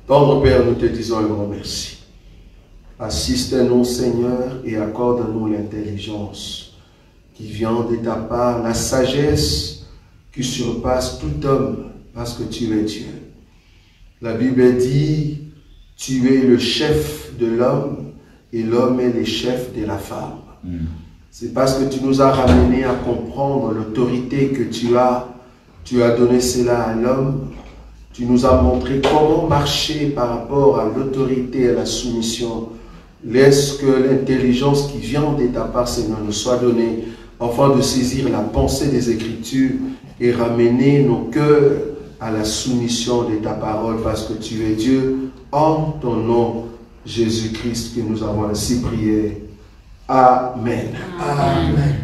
Tendre Père, nous te disons un grand merci. Assiste-nous, Seigneur, et accorde-nous l'intelligence qui vient de ta part, la sagesse qui surpasse tout homme, parce que tu es Dieu. La Bible dit, tu es le chef de l'homme, et l'homme est le chef de la femme. C'est parce que tu nous as ramenés à comprendre l'autorité que tu as donné cela à l'homme. Tu nous as montré comment marcher par rapport à l'autorité et à la soumission. Laisse que l'intelligence qui vient de ta part, Seigneur, nous soit donnée, afin de saisir la pensée des Écritures et ramener nos cœurs à la soumission de ta parole, parce que tu es Dieu. En ton nom, Jésus-Christ, que nous avons ainsi prié. Amen. Amen.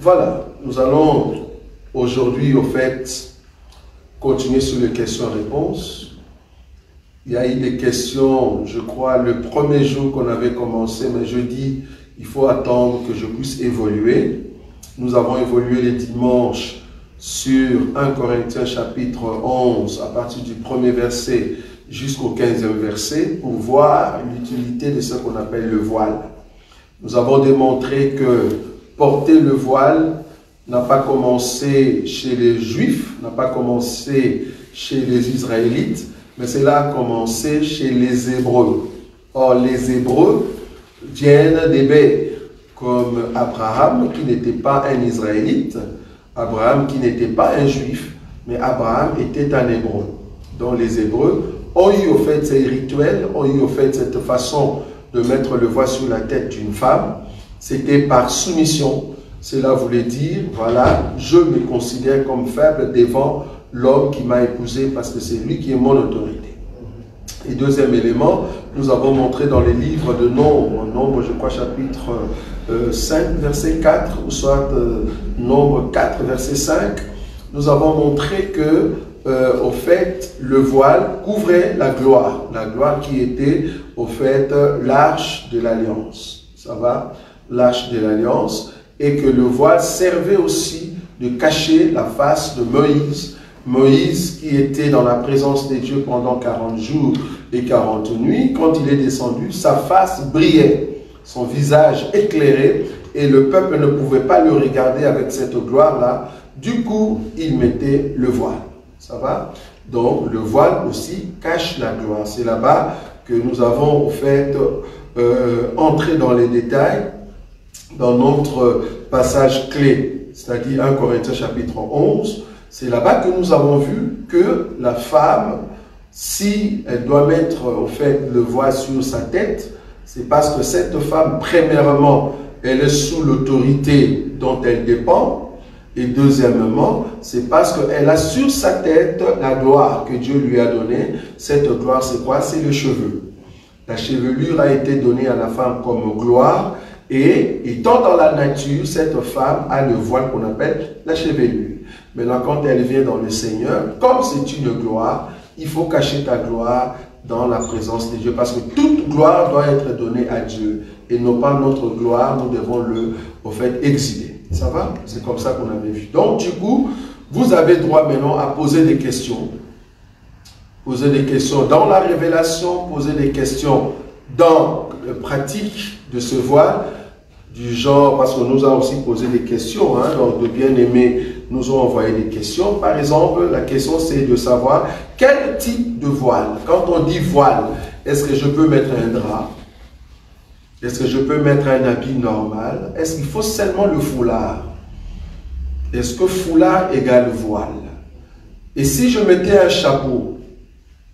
Voilà, nous allons aujourd'hui, au fait, continuer sur les questions-réponses. Il y a eu des questions, je crois, le premier jour qu'on avait commencé, mais je dis, il faut attendre que je puisse évoluer. Nous avons évolué les dimanches sur 1 Corinthiens chapitre 11, à partir du premier verset jusqu'au 15e verset, pour voir l'utilité de ce qu'on appelle le voile. Nous avons démontré que porter le voile n'a pas commencé chez les Juifs, n'a pas commencé chez les Israélites, mais cela a commencé chez les Hébreux. Or, les Hébreux viennent d'Héber, comme Abraham, qui n'était pas un Israélite, Abraham qui n'était pas un Juif, mais Abraham était un Hébreu. Donc, les Hébreux ont eu au fait ces rituels, ont eu au fait cette façon de mettre le voile sur la tête d'une femme. C'était par soumission. Cela voulait dire, voilà, je me considère comme faible devant l'homme qui m'a épousé parce que c'est lui qui est mon autorité. Et deuxième élément, nous avons montré dans les livres de Nombre, je crois chapitre 5, verset 4, ou soit Nombre 4, verset 5, nous avons montré que, au fait, le voile couvrait la gloire qui était, au fait, l'arche de l'alliance. Ça va? L'arche de l'alliance. Et que le voile servait aussi de cacher la face de Moïse. Moïse qui était dans la présence de Dieu pendant 40 jours et 40 nuits. Quand il est descendu, sa face brillait, son visage éclairé, et le peuple ne pouvait pas le regarder avec cette gloire-là. Du coup, il mettait le voile. Ça va? Donc, le voile aussi cache la gloire. C'est là-bas que nous avons, au fait, entré dans les détails dans notre passage clé, c'est-à-dire 1 Corinthiens chapitre 11. C'est là-bas que nous avons vu que la femme, si elle doit mettre, au fait, le voile sur sa tête, c'est parce que cette femme, premièrement, elle est sous l'autorité dont elle dépend. Et deuxièmement, c'est parce qu'elle a sur sa tête la gloire que Dieu lui a donnée. Cette gloire, c'est quoi? C'est le cheveu. La chevelure a été donnée à la femme comme gloire. Et étant dans la nature, cette femme a le voile qu'on appelle la chevelure. Maintenant, quand elle vient dans le Seigneur, comme c'est une gloire, il faut cacher ta gloire dans la présence de Dieu. Parce que toute gloire doit être donnée à Dieu. Et non pas notre gloire, nous devons au fait, exhiber. Ça va? C'est comme ça qu'on avait vu. Donc, du coup, vous avez droit maintenant à poser des questions. Poser des questions dans la révélation, poser des questions dans la pratique de ce voile, du genre, parce qu'on nous a aussi posé des questions, hein, donc de bien-aimés nous ont envoyé des questions. Par exemple, la question c'est de savoir quel type de voile. Quand on dit voile, est-ce que je peux mettre un drap? Est-ce que je peux mettre un habit normal? Est-ce qu'il faut seulement le foulard? Est-ce que foulard égale voile? Et si je mettais un chapeau?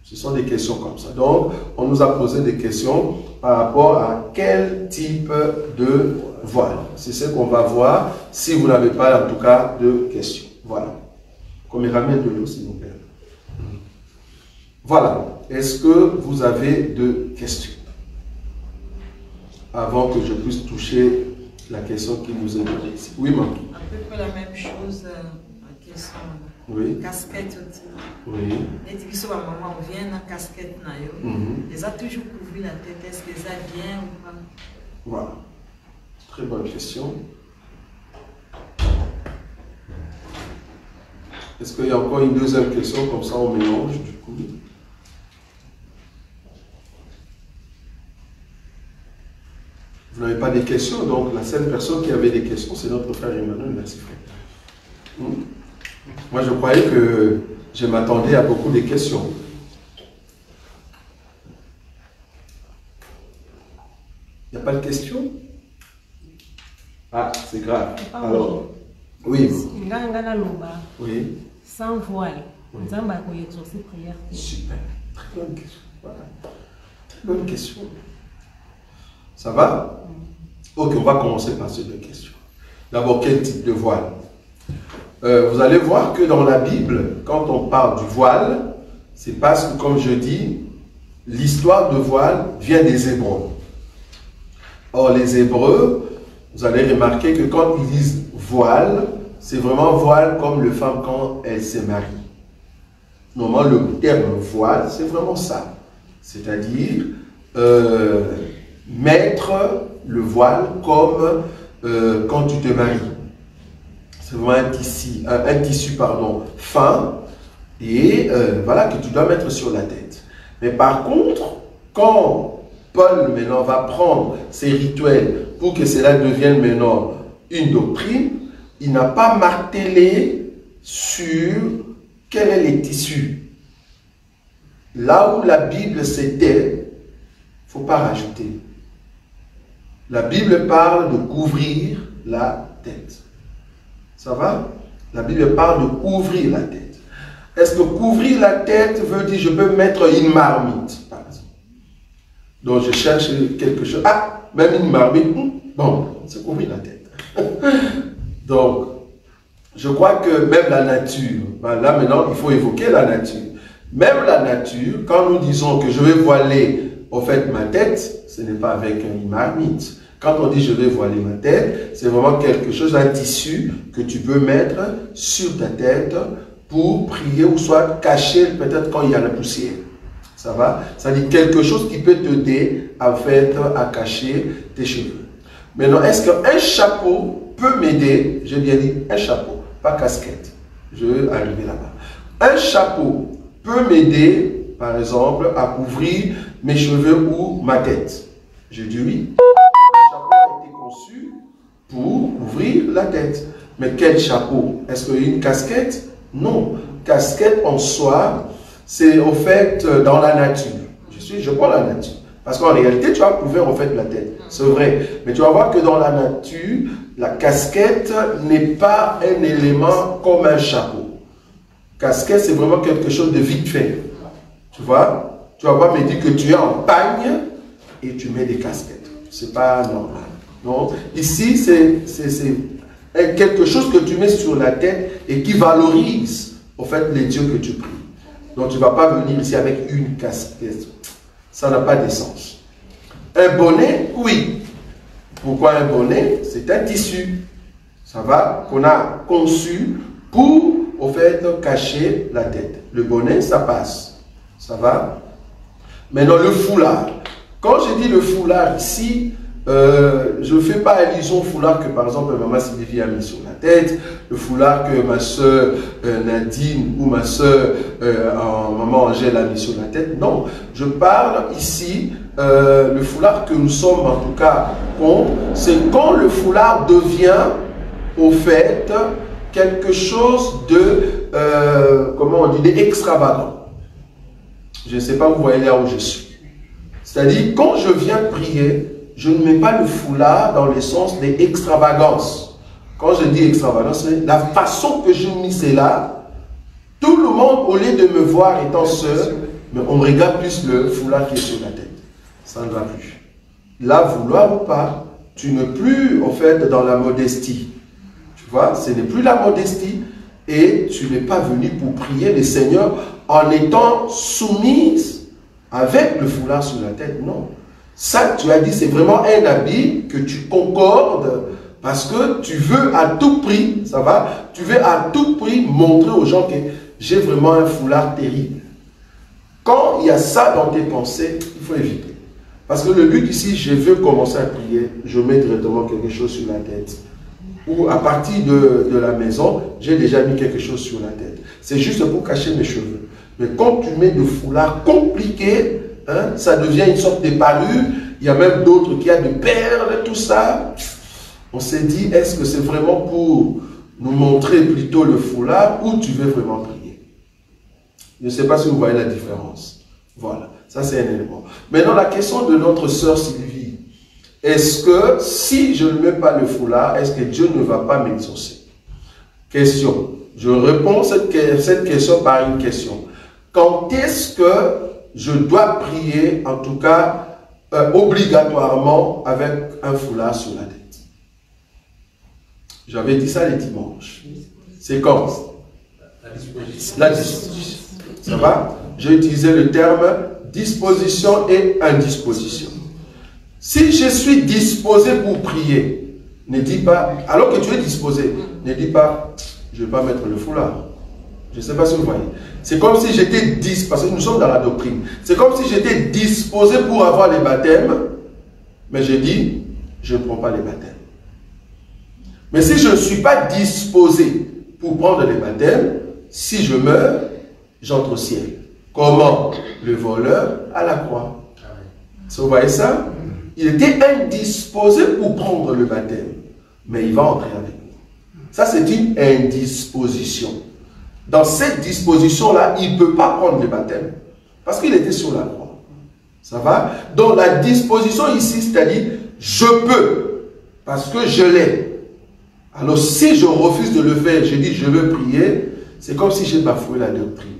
Ce sont des questions comme ça. Donc, on nous a posé des questions par rapport à quel type de voile. C'est ce qu'on va voir si vous n'avez pas, en tout cas, de questions. Voilà. Qu'on me ramène de l'eau, s'il vous plaît. Voilà. Est-ce que vous avez de questions? Avant que je puisse toucher la question qui nous est donnée ici. Oui, maman. À peu près la même chose, la question. Oui. Casquette aussi. Oui. Et tu dis, maman, on vient dans casquette, les a toujours couvert la tête. Est-ce que ça bien ou pas? Voilà. Très bonne question. Est-ce qu'il y a encore une deuxième question? Comme ça, on mélange du coup. de questions. Donc, la seule personne qui avait des questions, c'est notre frère Emmanuel. Merci, frère. Moi, je croyais que je m'attendais à beaucoup de questions. Il n'y a pas de questions? Ah, c'est grave. Alors, oui. Oui. Sans voile. Oui. Prière. Super. Très bonne question. Voilà. Très bonne question. Ça va? Ok, on va commencer par ces deux questions. D'abord, quel type de voile? Vous allez voir que dans la Bible, quand on parle du voile, c'est parce que, comme je dis, l'histoire de voile vient des Hébreux. Or, les Hébreux, vous allez remarquer que quand ils disent voile, c'est vraiment voile comme les femmes quand elles se marient. Normalement, le terme voile, c'est vraiment ça. C'est-à-dire mettre le voile comme quand tu te maries. C'est vraiment un tissu fin et voilà, que tu dois mettre sur la tête. Mais par contre, quand Paul maintenant va prendre ces rituels pour que cela devienne maintenant une doctrine, il n'a pas martelé sur quel est le tissu. Là où la Bible s'était, il ne faut pas rajouter. La Bible parle de couvrir la tête. Ça va? La Bible parle de couvrir la tête. Est-ce que couvrir la tête veut dire je peux mettre une marmite, par exemple? Donc je cherche quelque chose. Ah, même une marmite. Bon, c'est couvrir la tête. Donc, je crois que même la nature, ben là maintenant il faut évoquer la nature. Même la nature, quand nous disons que je vais voiler au fait ma tête, ce n'est pas avec une marmite. Quand on dit je vais voiler ma tête, c'est vraiment quelque chose, un tissu que tu peux mettre sur ta tête pour prier ou soit cacher peut-être quand il y a la poussière. Ça va? C'est-à-dire quelque chose qui peut t'aider en fait à cacher tes cheveux. Maintenant, est-ce qu'un chapeau peut m'aider? J'ai bien dit un chapeau, pas casquette. Je vais arriver là-bas. Un chapeau peut m'aider, par exemple, à couvrir mes cheveux ou ma tête. Je dis oui. Le chapeau a été conçu pour couvrir la tête. Mais quel chapeau? Est-ce qu'il y a une casquette? Non. Casquette en soi, c'est au fait dans la nature. Je prends la nature. Parce qu'en réalité, tu vas couvrir en fait la tête. C'est vrai. Mais tu vas voir que dans la nature, la casquette n'est pas un élément comme un chapeau. Casquette, c'est vraiment quelque chose de vite fait. Tu vois? Tu vas pas me dire que tu es en pagne et tu mets des casquettes. C'est pas normal. Non. Ici, c'est quelque chose que tu mets sur la tête et qui valorise en fait les dieux que tu pries. Donc tu ne vas pas venir ici avec une casquette. Ça n'a pas de sens. Un bonnet, oui. Pourquoi un bonnet? C'est un tissu. Ça va? Qu'on a conçu pour, au fait, cacher la tête. Le bonnet, ça passe. Ça va? Maintenant, le foulard. Quand je dis le foulard ici, je ne fais pas allusion au foulard que par exemple maman Sylvie a mis sur la tête, le foulard que ma soeur Nadine ou ma soeur maman Angèle a mis sur la tête. Non, je parle ici, le foulard que nous sommes en tout cas contre, c'est quand le foulard devient au fait quelque chose de, comment on dit, d'extravagant. Je ne sais pas, vous voyez là où je suis. C'est-à-dire, quand je viens prier, je ne mets pas le foulard dans le sens des extravagances. Quand je dis extravagance, c'est la façon que j'ai mis cela. Tout le monde, au lieu de me voir étant seul, mais on me regarde plus le foulard qui est sur la tête. Ça ne va plus. Là, vouloir ou pas, tu n'es plus, en fait, dans la modestie. Tu vois, ce n'est plus la modestie et tu n'es pas venu pour prier le Seigneur en étant soumise avec le foulard sur la tête. Non. Ça, tu as dit, c'est vraiment un habit que tu concordes parce que tu veux à tout prix, ça va, tu veux à tout prix montrer aux gens que j'ai vraiment un foulard terrible. Quand il y a ça dans tes pensées, il faut éviter. Parce que le but ici, je veux commencer à prier, je mets directement quelque chose sur la tête. Ou à partir de la maison, j'ai déjà mis quelque chose sur la tête. C'est juste pour cacher mes cheveux. Mais quand tu mets de foulard compliqué, hein, ça devient une sorte de parure Il y a même d'autres qui ont des perles, tout ça. On s'est dit, est-ce que c'est vraiment pour nous montrer plutôt le foulard ou tu veux vraiment prier? Je ne sais pas si vous voyez la différence. Voilà, ça c'est un élément. Maintenant, la question de notre sœur Sylvie. Est-ce que si je ne mets pas le foulard, est-ce que Dieu ne va pas m'exaucer? Question. Je réponds cette question par une question. Quand est-ce que je dois prier, en tout cas, obligatoirement avec un foulard sur la tête? J'avais dit ça les dimanches. C'est quand? La disposition. Ça va? J'ai utilisé le terme disposition et indisposition. Si je suis disposé pour prier, ne dis pas, alors que tu es disposé, ne dis pas, je ne vais pas mettre le foulard. Je ne sais pas si vous voyez. C'est comme si j'étais disposé, parce que nous sommes dans la doctrine, c'est comme si j'étais disposé pour avoir les baptêmes, mais j'ai dit, je ne prends pas les baptêmes. Mais si je ne suis pas disposé pour prendre les baptêmes, si je meurs, j'entre au ciel. Comment? Le voleur à la croix. Vous voyez ça? Il était indisposé pour prendre le baptême, mais il va entrer avec nous. Ça, c'est une indisposition. Dans cette disposition-là, il ne peut pas prendre le baptême, parce qu'il était sur la croix. Ça va? Donc la disposition ici, c'est-à-dire, je peux, parce que je l'ai. Alors si je refuse de le faire, je dis je veux prier, c'est comme si j'ai bafoué la doctrine.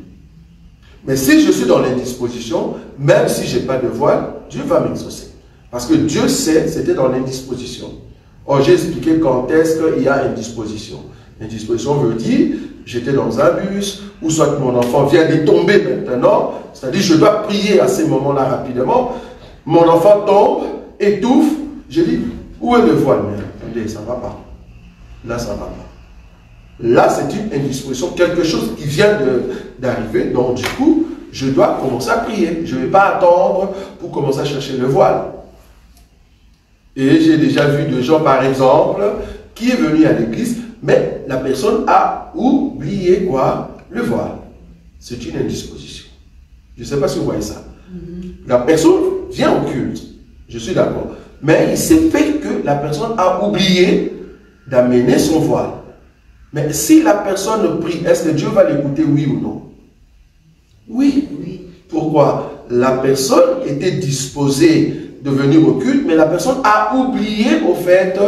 Mais si je suis dans l'indisposition, même si je n'ai pas de voile, Dieu va m'exaucer. Parce que Dieu sait, c'était dans l'indisposition. Or, j'ai expliqué quand est-ce qu'il y a indisposition. Indisposition veut dire, j'étais dans un bus, ou soit mon enfant vient de tomber maintenant, c'est-à-dire je dois prier à ces moments-là rapidement, mon enfant tombe, étouffe, je dis, où est le voile? Mais attendez, ça ne va pas. Là, ça ne va pas. Là, c'est une indisposition, quelque chose qui vient d'arriver, donc du coup, je dois commencer à prier. Je ne vais pas attendre pour commencer à chercher le voile. Et j'ai déjà vu des gens, par exemple, qui est venu à l'église, mais la personne a oublié quoi? Le voile. C'est une indisposition. Je ne sais pas si vous voyez ça. La personne vient au culte, je suis d'accord. Mais il s'est fait que la personne a oublié d'amener son voile. Mais si la personne prie, est-ce que Dieu va l'écouter, oui ou non? Oui. Pourquoi? La personne était disposée de venir au culte, mais la personne a oublié au fait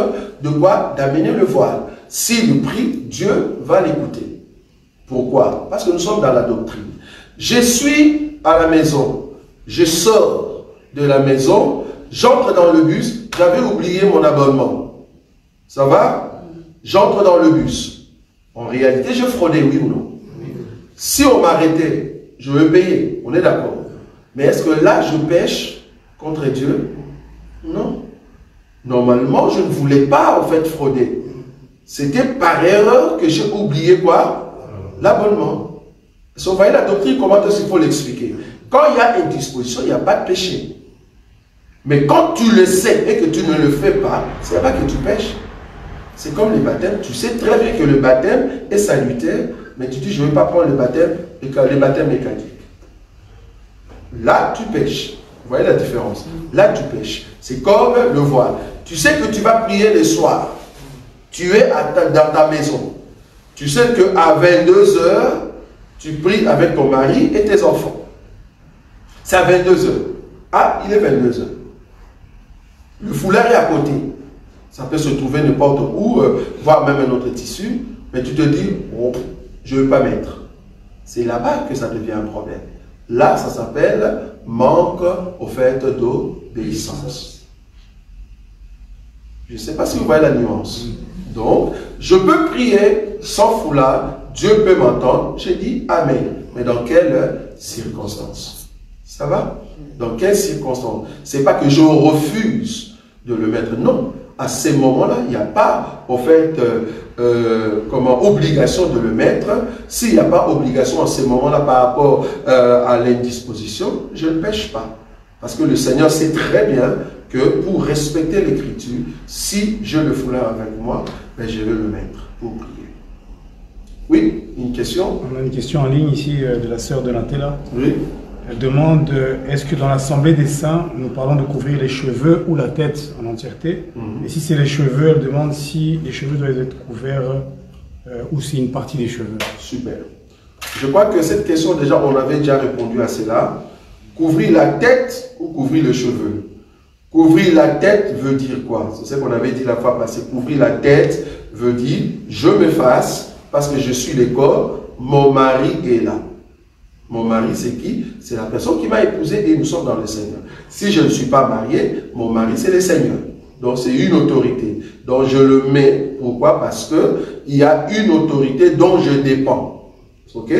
de quoi? D'amener le voile. S'il prie, Dieu va l'écouter. Pourquoi? Parce que nous sommes dans la doctrine. Je suis à la maison, je sors de la maison, j'entre dans le bus, j'avais oublié mon abonnement. Ça va? J'entre dans le bus. En réalité, je fraudais, oui ou non? Si on m'arrêtait, je veux payer, on est d'accord. Mais est-ce que là, je pêche contre Dieu? Non. Normalement, je ne voulais pas, en fait, frauder. C'était par erreur que j'ai oublié quoi? L'abonnement. Si vous voyez la doctrine, comment est-ce qu'il faut l'expliquer? Quand il y a une disposition, il n'y a pas de péché. Mais quand tu le sais et que tu ne le fais pas, c'est pas que tu pêches. C'est comme les baptêmes. Tu sais très bien que le baptême est salutaire, mais tu dis, je ne vais pas prendre le baptême et que le baptême est caduc. Là, tu pêches. Vous voyez la différence? Là, tu pêches. C'est comme le voile. Tu sais que tu vas prier le soir. Tu es dans ta maison. Tu sais qu'à 22 h, tu pries avec ton mari et tes enfants. C'est à 22 h. Ah, il est 22 h. Le foulard est à côté. Ça peut se trouver n'importe où, voire même un autre tissu. Mais tu te dis, oh, je ne veux pas mettre. C'est là-bas que ça devient un problème. Là, ça s'appelle manque au fait d'obéissance. Je ne sais pas si vous voyez la nuance. Donc, je peux prier sans foulard, Dieu peut m'entendre. J'ai dit Amen. Mais dans quelles circonstances? Ça va? Dans quelles circonstances? Ce n'est pas que je refuse de le mettre. Non. À ces moments-là, il n'y a pas, en fait, obligation de le mettre. S'il n'y a pas obligation à ces moments-là par rapport à l'indisposition, je ne pêche pas. Parce que le Seigneur sait très bien que pour respecter l'Écriture, si je le foulard avec moi, ben je vais le mettre pour prier. Oui, une question? On a une question en ligne ici de la sœur de Nantella. Oui. Elle demande, est-ce que dans l'Assemblée des Saints, nous parlons de couvrir les cheveux ou la tête en entièreté? Et si c'est les cheveux, elle demande si les cheveux doivent être couverts ou si une partie des cheveux. Super. Je crois que cette question, déjà, on avait déjà répondu à cela. Couvrir la tête ou couvrir les cheveux? Couvrir la tête veut dire quoi? C'est ce qu'on avait dit la fois passée. Couvrir la tête veut dire, je m'efface parce que je suis le corps, mon mari est là. Mon mari, c'est qui? C'est la personne qui m'a épousé et nous sommes dans le Seigneur. Si je ne suis pas marié, mon mari, c'est le Seigneur. Donc, c'est une autorité. Donc, je le mets. Pourquoi? Parce qu'il y a une autorité dont je dépends. Ok?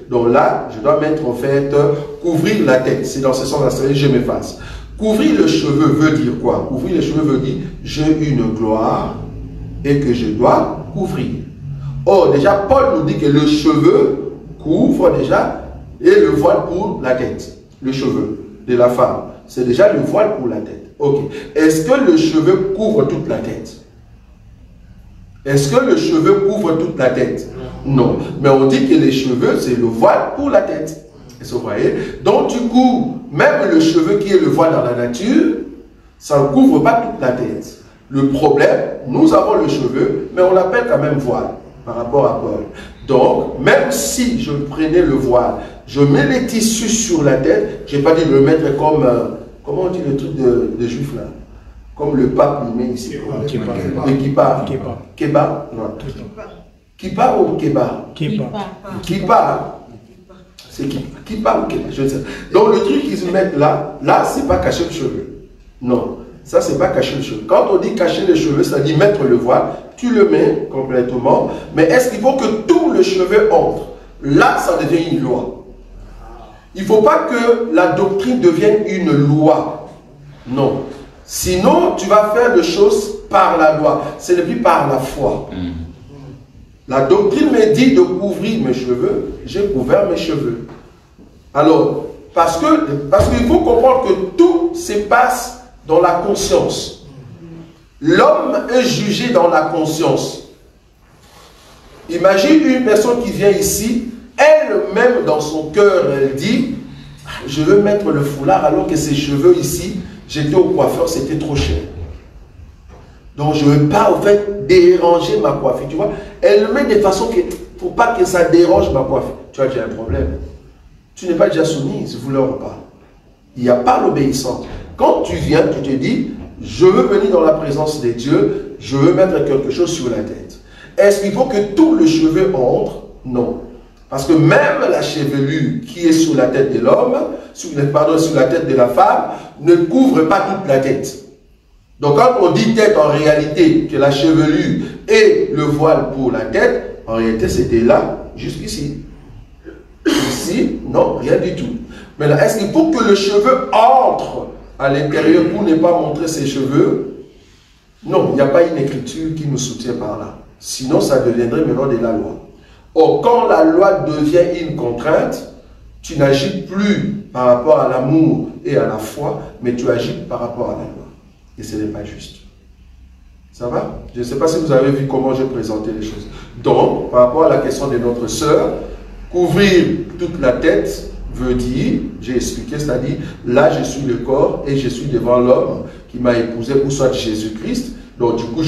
Donc là, je dois mettre en fait, couvrir la tête. C'est dans ce sens-là, je m'efface. Couvrir le cheveu veut dire quoi? Couvrir les cheveux veut dire, j'ai une gloire et que je dois couvrir. Or, déjà, Paul nous dit que le cheveu couvre déjà et le voile pour la tête. Le cheveu de la femme, c'est déjà le voile pour la tête. Ok. Est-ce que le cheveu couvre toute la tête? Est-ce que le cheveu couvre toute la tête? Non. Mais on dit que les cheveux, c'est le voile pour la tête. Est-ce que vous voyez? Donc, du coup, même le cheveu qui est le voile dans la nature, ça ne couvre pas toute la tête. Le problème, nous avons le cheveu, mais on l'appelle quand même voile par rapport à Paul. Donc, même si je prenais le voile, je mets les tissus sur la tête, je n'ai pas dit de le mettre comme, comment on dit le truc de juif là? Comme le pape lui met ici. Le kippa. Keba? Non. Kippa ou keba? Kippa. C'est kippa ou keba? Je ne sais pas. Donc le truc qu'ils se mettent là, c'est pas cacher le cheveu. Non. Ça, c'est pas cacher le cheveu. Quand on dit cacher les cheveux, ça dit mettre le voile, tu le mets complètement. Mais est-ce qu'il faut que tout le cheveu entre? Là, ça devient une loi. Il ne faut pas que la doctrine devienne une loi. Non. Sinon, tu vas faire des choses par la loi. Ce n'est plus par la foi. La doctrine me dit de couvrir mes cheveux. J'ai couvert mes cheveux. Alors, parce qu'il faut comprendre que tout se passe dans la conscience. L'homme est jugé dans la conscience. Imagine une personne qui vient ici, elle-même dans son cœur, elle dit, je veux mettre le foulard alors que ses cheveux ici, j'étais au coiffeur, c'était trop cher. Donc je ne veux pas en fait déranger ma coiffure. Tu vois, elle le met de façon qu'il ne faut pas que ça dérange ma coiffure. Tu vois, j'ai un problème. Tu n'es pas déjà soumise, vouloir ou pas. Il n'y a pas l'obéissance. Quand tu viens, tu te dis, je veux venir dans la présence de Dieu, je veux mettre quelque chose sur la tête. Est-ce qu'il faut que tout le cheveu entre? Non. Parce que même la chevelure qui est sur la tête de l'homme, sur la tête de la femme, ne couvre pas toute la tête. Donc quand on dit tête, en réalité, que la chevelure est le voile pour la tête, en réalité c'était là, jusqu'ici. Ici, non, rien du tout. Maintenant, est-ce qu'il faut que le cheveu entre à l'intérieur pour ne pas montrer ses cheveux? Non, il n'y a pas une écriture qui nous soutient par là. Sinon, ça deviendrait maintenant de la loi. Or, quand la loi devient une contrainte, tu n'agis plus par rapport à l'amour et à la foi, mais tu agis par rapport à la loi. Et ce n'est pas juste. Ça va? Je ne sais pas si vous avez vu comment j'ai présenté les choses. Donc, par rapport à la question de notre sœur, couvrir toute la tête veut dire, j'ai expliqué, c'est-à-dire, là je suis le corps et je suis devant l'homme qui m'a épousé, ou soit Jésus-Christ. Donc du coup,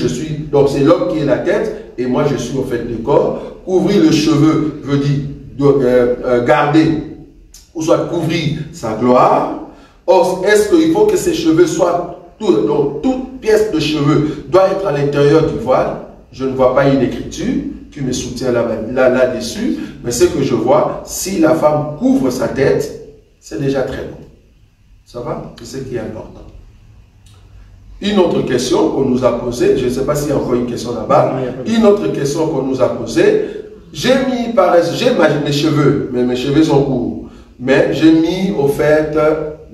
donc c'est l'homme qui est la tête et moi je suis au fait le corps. Couvrir le cheveu veut dire garder, ou soit couvrir sa gloire. Or, est-ce qu'il faut que ces cheveux soient, donc toute pièce de cheveux doit être à l'intérieur du voile? Je ne vois pas une écriture qui me soutient là-dessus, mais ce que je vois, si la femme couvre sa tête, c'est déjà très bon. Ça va? C'est ce qui est important. Une autre question qu'on nous a posée, je ne sais pas s'il y a encore une question là-bas, une autre question qu'on nous a posée, j'ai mes cheveux, mais mes cheveux sont courts, mais j'ai mis au fait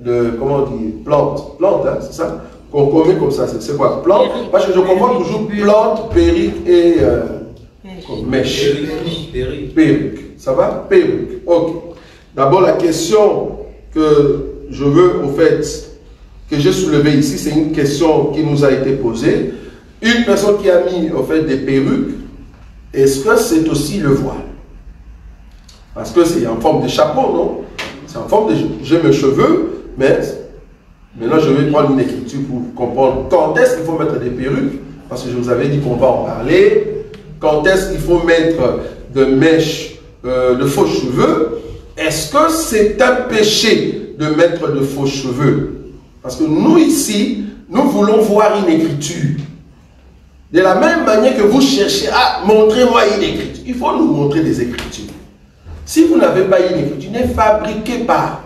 de, comment on dit, plante, hein, c'est ça? Qu'on met comme ça, c'est quoi? Plante? Parce que je comprends toujours plante, perruque et mèche. Perruque. Ça va? Perruque. Ok. D'abord, la question que je veux, au fait, que j'ai soulevée ici, c'est une question qui nous a été posée. Une personne qui a mis, au fait, des perruques, est-ce que c'est aussi le voile? Parce que c'est en forme de chapeau, non? C'est en forme de jeûne. J'ai mes cheveux, mais maintenant je vais prendre une écriture pour comprendre quand est-ce qu'il faut mettre des perruques, parce que je vous avais dit qu'on va en parler. Quand est-ce qu'il faut mettre de mèches, de faux cheveux? Est-ce que c'est un péché de mettre de faux cheveux? Parce que nous ici, nous voulons voir une écriture. De la même manière que vous cherchez à montrez-moi une écriture, il faut nous montrer des écritures. Si vous n'avez pas une écriture, ne fabriquez pas.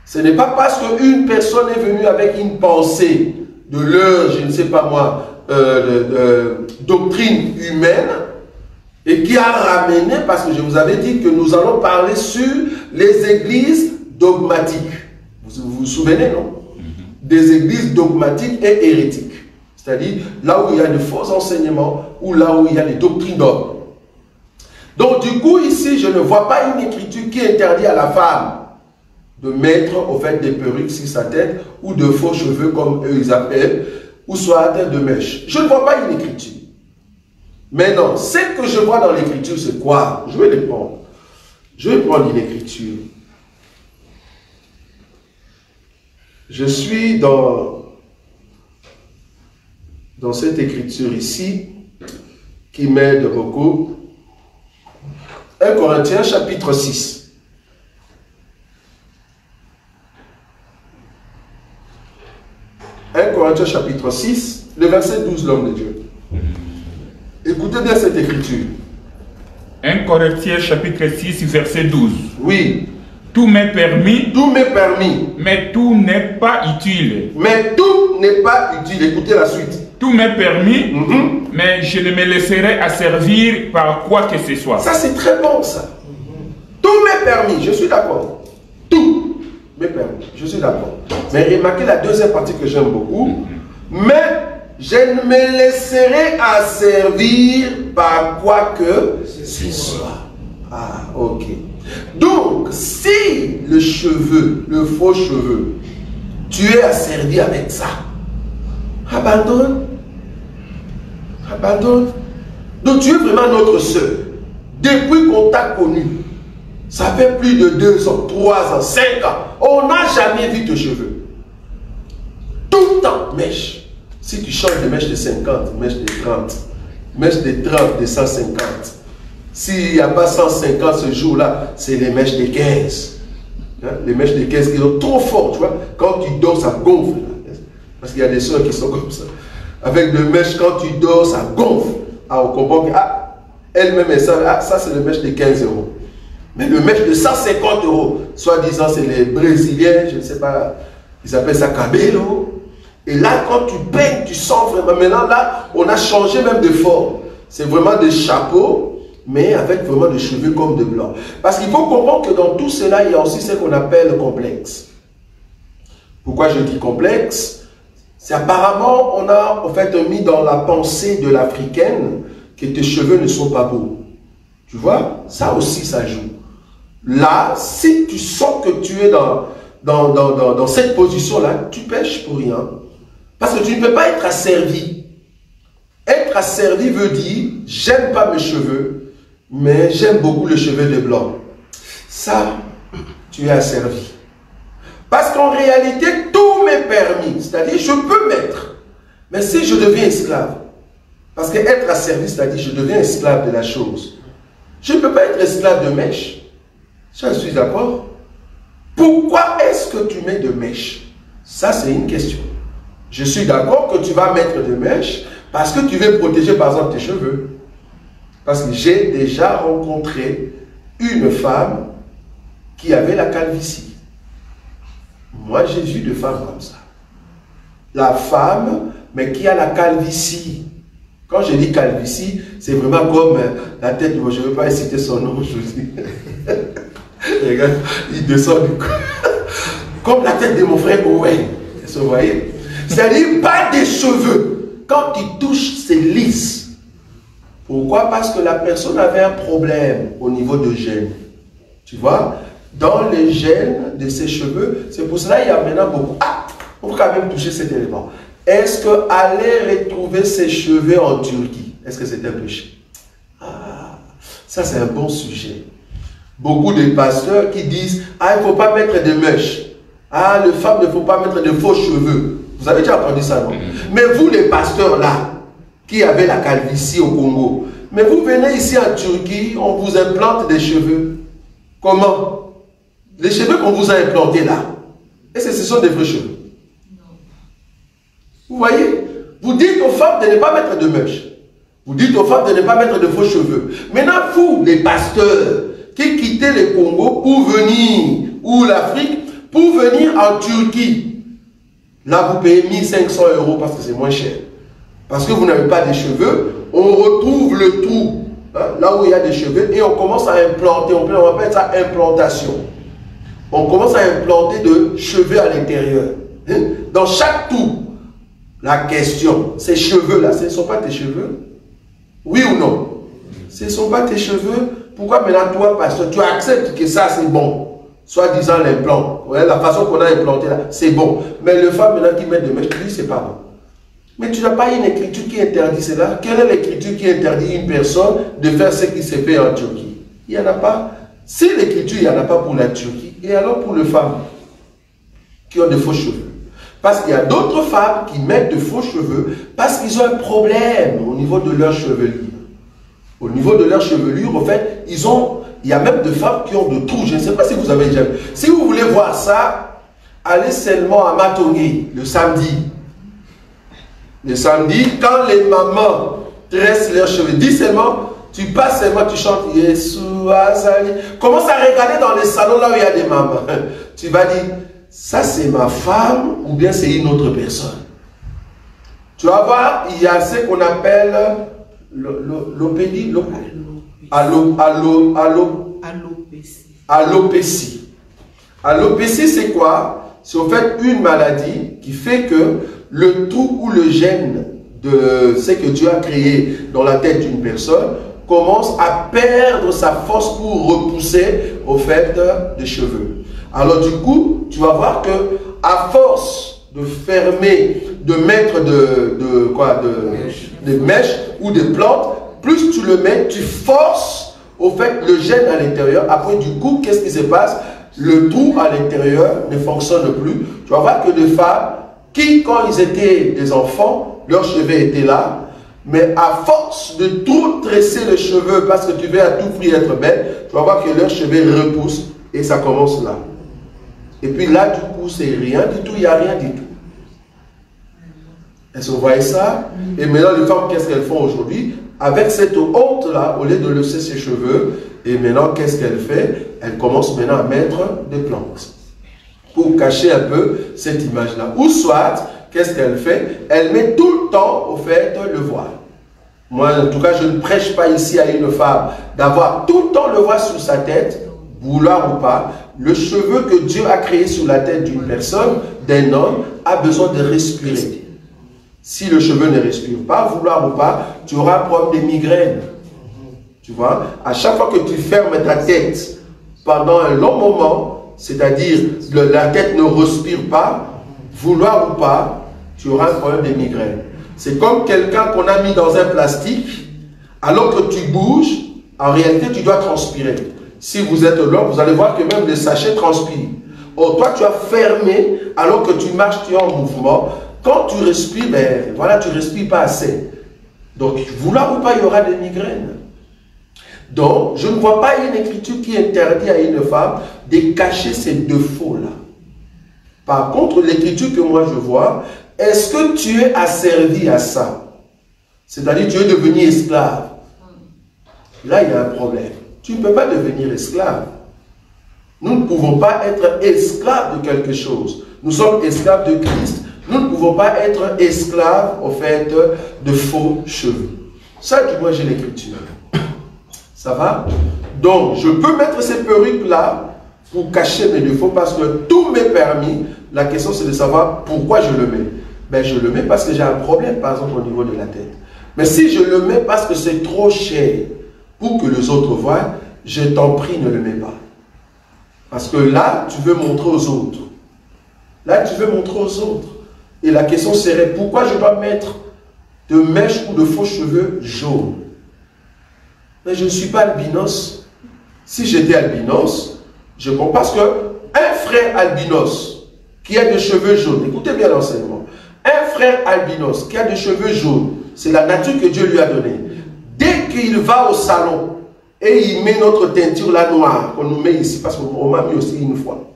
Ce n'est pas parce qu'une personne est venue avec une pensée de leur, je ne sais pas moi, doctrine humaine et qui a ramené, parce que je vous avais dit que nous allons parler sur les églises dogmatiques. Vous vous souvenez, non? Des églises dogmatiques et hérétiques. C'est-à-dire là où il y a de faux enseignements ou là où il y a des doctrines d'hommes. Donc du coup ici, je ne vois pas une écriture qui interdit à la femme de mettre au fait des perruques sur sa tête ou de faux cheveux comme eux ils appellent, ou soit de mèches. Je ne vois pas une écriture. Maintenant, ce que je vois dans l'écriture, c'est quoi? Je vais les prendre. Je vais prendre une écriture. Je suis dans cette écriture ici qui m'aide beaucoup. 1 Corinthiens chapitre 6. 1 Corinthiens chapitre 6, le verset 12, l'homme de Dieu. Écoutez bien cette écriture. 1 Corinthiens chapitre 6, verset 12. Oui. Tout m'est permis. Tout m'est permis. Mais tout n'est pas utile. Mais tout n'est pas utile. Écoutez la suite. Tout m'est permis, mais je ne me laisserai asservir par quoi que ce soit. Ça, c'est très bon, ça. Tout m'est permis, je suis d'accord. Tout m'est permis, je suis d'accord. Mais remarquez la deuxième partie que j'aime beaucoup. Mais je ne me laisserai asservir par quoi que ce soit. Ah, ok. Donc, si le cheveu, le faux cheveu, tu es asservi avec ça, abandonne. Abandonne. Donc tu es vraiment notre soeur. Depuis qu'on t'a connu, ça fait plus de 2 ans, 3 ans, 5 ans. On n'a jamais vu tes cheveux. Tout le temps, mèche. Si tu changes de mèche de 50, mèche de 30, mèche de 30, de 150. S'il n'y a pas 150 ce jour-là, c'est les mèches de 15. Hein? Les mèches de 15 qui sont trop fortes, tu vois. Quand tu dors, ça gonfle. Parce qu'il y a des soeurs qui sont comme ça. Avec le mèche, quand tu dors, ça gonfle. Ah, on comprend que, elle-même, elle savent, ça c'est le mèche de 15 €. Mais le mèche de 150 €, soi-disant, c'est les Brésiliens, je ne sais pas, ils appellent ça cabello. Et là, quand tu peignes, tu sens vraiment. Maintenant, là, on a changé même de forme. C'est vraiment des chapeaux, mais avec vraiment des cheveux comme de blanc. Parce qu'il faut comprendre que dans tout cela, il y a aussi ce qu'on appelle le complexe. Pourquoi je dis complexe? C'est apparemment, on a en fait mis dans la pensée de l'Africaine que tes cheveux ne sont pas beaux. Tu vois, ça aussi, ça joue. Là, si tu sens que tu es dans cette position-là, tu pèches pour rien. Parce que tu ne peux pas être asservi. Être asservi veut dire, j'aime pas mes cheveux, mais j'aime beaucoup les cheveux de blanc. Ça, tu es asservi. Parce qu'en réalité, tout m'est permis. C'est-à-dire, je peux mettre. Mais si je deviens esclave, parce qu'être asservi, c'est-à-dire, je deviens esclave de la chose. Je ne peux pas être esclave de mèche. Je suis d'accord. Pourquoi est-ce que tu mets de mèche? Ça, c'est une question. Je suis d'accord que tu vas mettre de mèche parce que tu veux protéger, par exemple, tes cheveux. Parce que j'ai déjà rencontré une femme qui avait la calvitie. Moi, j'ai vu des femmes comme ça. La femme, mais qui a la calvitie. Quand je dis calvitie, c'est vraiment comme la tête, je ne veux pas citer son nom, je vous dis. Regarde, il descend du coup. Comme la tête de mon frère Owen. Vous voyez? C'est-à-dire pas des cheveux. Quand il touche, c'est lisse. Pourquoi? Parce que la personne avait un problème au niveau de gènes. Tu vois? Dans les gènes de ses cheveux, c'est pour cela qu'il y a maintenant beaucoup. On peut quand même toucher cet élément. Est-ce qu'aller retrouver ses cheveux en Turquie, est-ce que c'est un péché? Ça c'est un bon sujet. beaucoup de pasteurs qui disent « Ah, il ne faut pas mettre de mèches. Ah, les femmes ne faut pas mettre de faux cheveux. » Vous avez déjà entendu ça, non? Mais vous, les pasteurs là, qui avez la calvitie au Congo, mais vous venez ici en Turquie, on vous implante des cheveux. Comment? Les cheveux qu'on vous a implantés là, est-ce que ce sont des vrais cheveux? Vous voyez? Vous dites aux femmes de ne pas mettre de mèches. Vous dites aux femmes de ne pas mettre de faux cheveux. Maintenant, vous, les pasteurs, qui quittez le Congo pour venir, ou l'Afrique, pour venir en Turquie, là, vous payez 1500 € parce que c'est moins cher. Parce que vous n'avez pas de cheveux, on retrouve le trou, hein, là où il y a des cheveux, et on commence à implanter, on appelle ça implantation. On commence à implanter de cheveux à l'intérieur. Hein? Dans chaque trou, la question, ces cheveux-là, ce ne sont pas tes cheveux? Oui ou non? Ce ne sont pas tes cheveux. Pourquoi maintenant toi, pasteur, tu acceptes que ça c'est bon? Soit-disant l'implant, la façon qu'on a implanté là, c'est bon. Mais le femme maintenant qui met des mèches, tu dis c'est pas bon. Mais tu n'as pas une écriture qui interdit cela. Quelle est l'écriture qui interdit une personne de faire ce qui s'est fait en Turquie? Il n'y en a pas. Si l'écriture, il n'y en a pas pour la Turquie, et alors pour les femmes qui ont de faux cheveux? Parce qu'il y a d'autres femmes qui mettent de faux cheveux parce qu'ils ont un problème au niveau de leur chevelure. Au niveau de leur chevelure, en fait, il y a même des femmes qui ont de trous. Je ne sais pas si vous avez déjà vu. Si vous voulez voir ça, allez seulement à Matongui le samedi. Le samedi, quand les mamans tressent leurs cheveux, dis seulement, tu passes seulement, tu chantes Yeshua Azali. Commence à regarder dans les salons là où il y a des mamans. Tu vas dire, ça c'est ma femme ou bien c'est une autre personne. Tu vas voir, il y a ce qu'on appelle l'opédie, alopécie. Alopécie, c'est quoi? C'est en fait une maladie qui fait que le trou ou le gène de ce que Dieu a créé dans la tête d'une personne commence à perdre sa force pour repousser au fait des cheveux. Alors du coup, tu vas voir que à force de fermer, de mettre des mèches ou des plantes, plus tu le mets, tu forces au fait le gène à l'intérieur. Après du coup, qu'est-ce qui se passe? Le trou à l'intérieur ne fonctionne plus. Tu vas voir que des femmes qui, quand ils étaient des enfants, leurs cheveux étaient là, mais à force de trop tresser les cheveux parce que tu veux à tout prix être belle, tu vas voir que leurs cheveux repoussent et ça commence là. Et puis là, du coup, c'est rien du tout, il n'y a rien du tout. Est-ce que vous voyez ça? Et maintenant, les femmes, qu'est-ce qu'elles font aujourd'hui? Avec cette honte-là, au lieu de laisser ses cheveux, et maintenant, qu'est-ce qu'elle fait? Elle commence maintenant à mettre des plantes pour cacher un peu cette image-là. Ou soit, qu'est-ce qu'elle fait? Elle met tout le temps, au fait, le voile. Moi, en tout cas, je ne prêche pas ici à une femme d'avoir tout le temps le voile sur sa tête, vouloir ou pas. Le cheveu que Dieu a créé sur la tête d'une personne, d'un homme, a besoin de respirer. Si le cheveu ne respire pas, vouloir ou pas, tu auras un problème de migraine. Tu vois, à chaque fois que tu fermes ta tête pendant un long moment, c'est-à-dire la tête ne respire pas, vouloir ou pas, tu auras un problème de migraine. C'est comme quelqu'un qu'on a mis dans un plastique, alors que tu bouges, en réalité tu dois transpirer. Si vous êtes long, vous allez voir que même les sachets transpirent. Or, toi tu as fermé, alors que tu marches, tu es en mouvement. Quand tu respires, ben voilà, tu ne respires pas assez. Donc, vouloir ou pas, il y aura des migraines. Donc, je ne vois pas une écriture qui interdit à une femme de cacher ses défauts-là. Par contre, l'écriture que moi je vois, est-ce que tu es asservi à ça? C'est-à-dire, tu es devenu esclave. Là, il y a un problème. Tu ne peux pas devenir esclave. Nous ne pouvons pas être esclaves de quelque chose. Nous sommes esclaves de Christ. Nous ne pouvons pas être esclaves, au fait, de faux cheveux. Ça, du moins, j'ai l'écriture. Ça va? Donc, je peux mettre ces perruques-là pour cacher mes défauts parce que tout m'est permis. La question, c'est de savoir pourquoi je le mets. Ben, je le mets parce que j'ai un problème, par exemple, au niveau de la tête. Mais si je le mets parce que c'est trop cher pour que les autres voient, je t'en prie, ne le mets pas. Parce que là, tu veux montrer aux autres. Là, tu veux montrer aux autres. Et la question serait, pourquoi je dois mettre de mèches ou de faux cheveux jaunes? Mais je ne suis pas albinos. Si j'étais albinos, je comprends parce que un frère albinos qui a des cheveux jaunes, écoutez bien l'enseignement, un frère albinos qui a des cheveux jaunes, c'est la nature que Dieu lui a donnée. Dès qu'il va au salon et il met notre teinture là noire, qu'on nous met ici, parce qu'on m'a mis aussi une fois.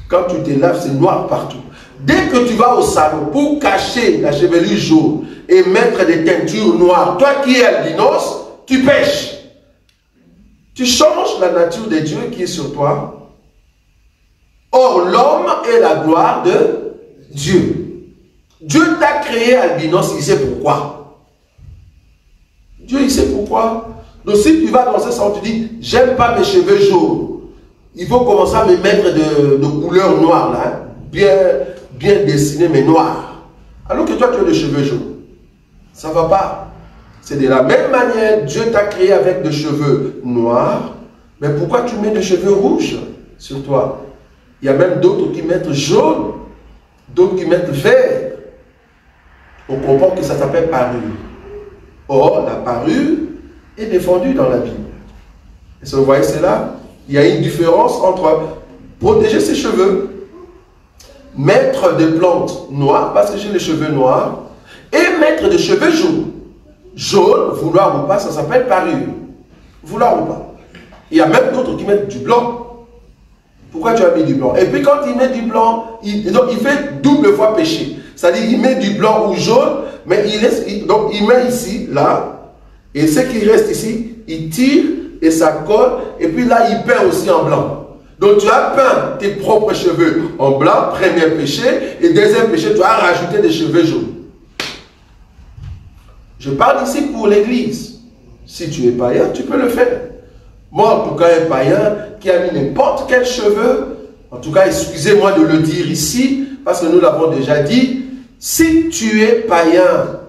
Quand tu te laves, c'est noir partout. Dès que tu vas au salon pour cacher la chevelure jaune et mettre des teintures noires, toi qui es albinos, tu pèches. Tu changes la nature de Dieu qui est sur toi. Or, l'homme est la gloire de Dieu. Dieu t'a créé albinos, il sait pourquoi. Dieu, il sait pourquoi. Donc, si tu vas dans ce sens, tu dis, j'aime pas mes cheveux jaunes. Il faut commencer à me mettre de couleur noire, là, hein, bien dessiné, mais noir. Alors que toi, tu as des cheveux jaunes. Ça ne va pas. C'est de la même manière, Dieu t'a créé avec des cheveux noirs. Mais pourquoi tu mets des cheveux rouges sur toi? Il y a même d'autres qui mettent jaune, d'autres qui mettent vert. On comprend que ça s'appelle parure. Or, la parure est défendue dans la Bible. Et ça, vous voyez, c'est là. Il y a une différence entre protéger ses cheveux, mettre des plantes noires, parce que j'ai les cheveux noirs, et mettre des cheveux jaunes. Jaune, vouloir ou pas, ça s'appelle parure. Vouloir ou pas. Il y a même d'autres qui mettent du blanc. Pourquoi tu as mis du blanc? Et puis quand il met du blanc, il fait double fois péché. C'est-à-dire il met du blanc ou jaune, mais donc il met ici, là, et ce qui reste ici, il tire, et ça colle, et puis là, il peint aussi en blanc. Donc, tu as peint tes propres cheveux en blanc, premier péché, et deuxième péché, tu as rajouté des cheveux jaunes. Je parle ici pour l'église. Si tu es païen, tu peux le faire. Moi, en tout cas, un païen qui a mis n'importe quel cheveu, en tout cas, excusez-moi de le dire ici, parce que nous l'avons déjà dit, si tu es païen,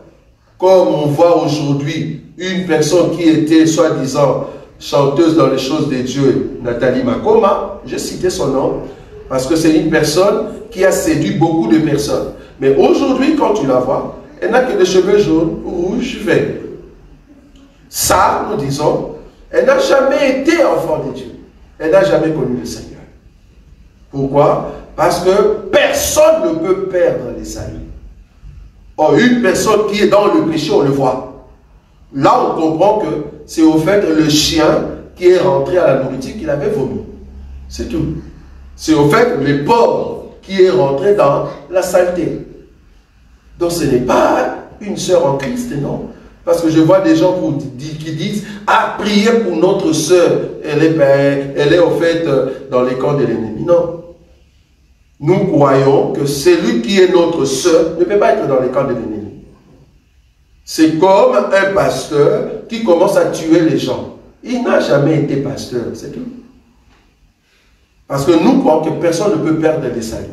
comme on voit aujourd'hui, une personne qui était, soi-disant, chanteuse dans les choses de Dieu, Nathalie Makoma, j'ai cité son nom, parce que c'est une personne qui a séduit beaucoup de personnes. Mais aujourd'hui, quand tu la vois, elle n'a que des cheveux jaunes, rouges, verts. Ça, nous disons, elle n'a jamais été enfant de Dieu. Elle n'a jamais connu le Seigneur. Pourquoi? Parce que personne ne peut perdre les saluts. Or, une personne qui est dans le péché, on le voit. Là, on comprend que c'est au fait le chien qui est rentré à la nourriture qu'il avait vomi. C'est tout. C'est au fait le porc qui est rentré dans la saleté. Donc ce n'est pas une sœur en Christ, non. Parce que je vois des gens qui disent « Ah, priez pour notre sœur, elle est au fait dans les camps de l'ennemi. » Non. Nous croyons que celui qui est notre sœur ne peut pas être dans les camps de l'ennemi. C'est comme un pasteur qui commence à tuer les gens. Il n'a jamais été pasteur, c'est tout. Parce que nous croyons que personne ne peut perdre les saluts.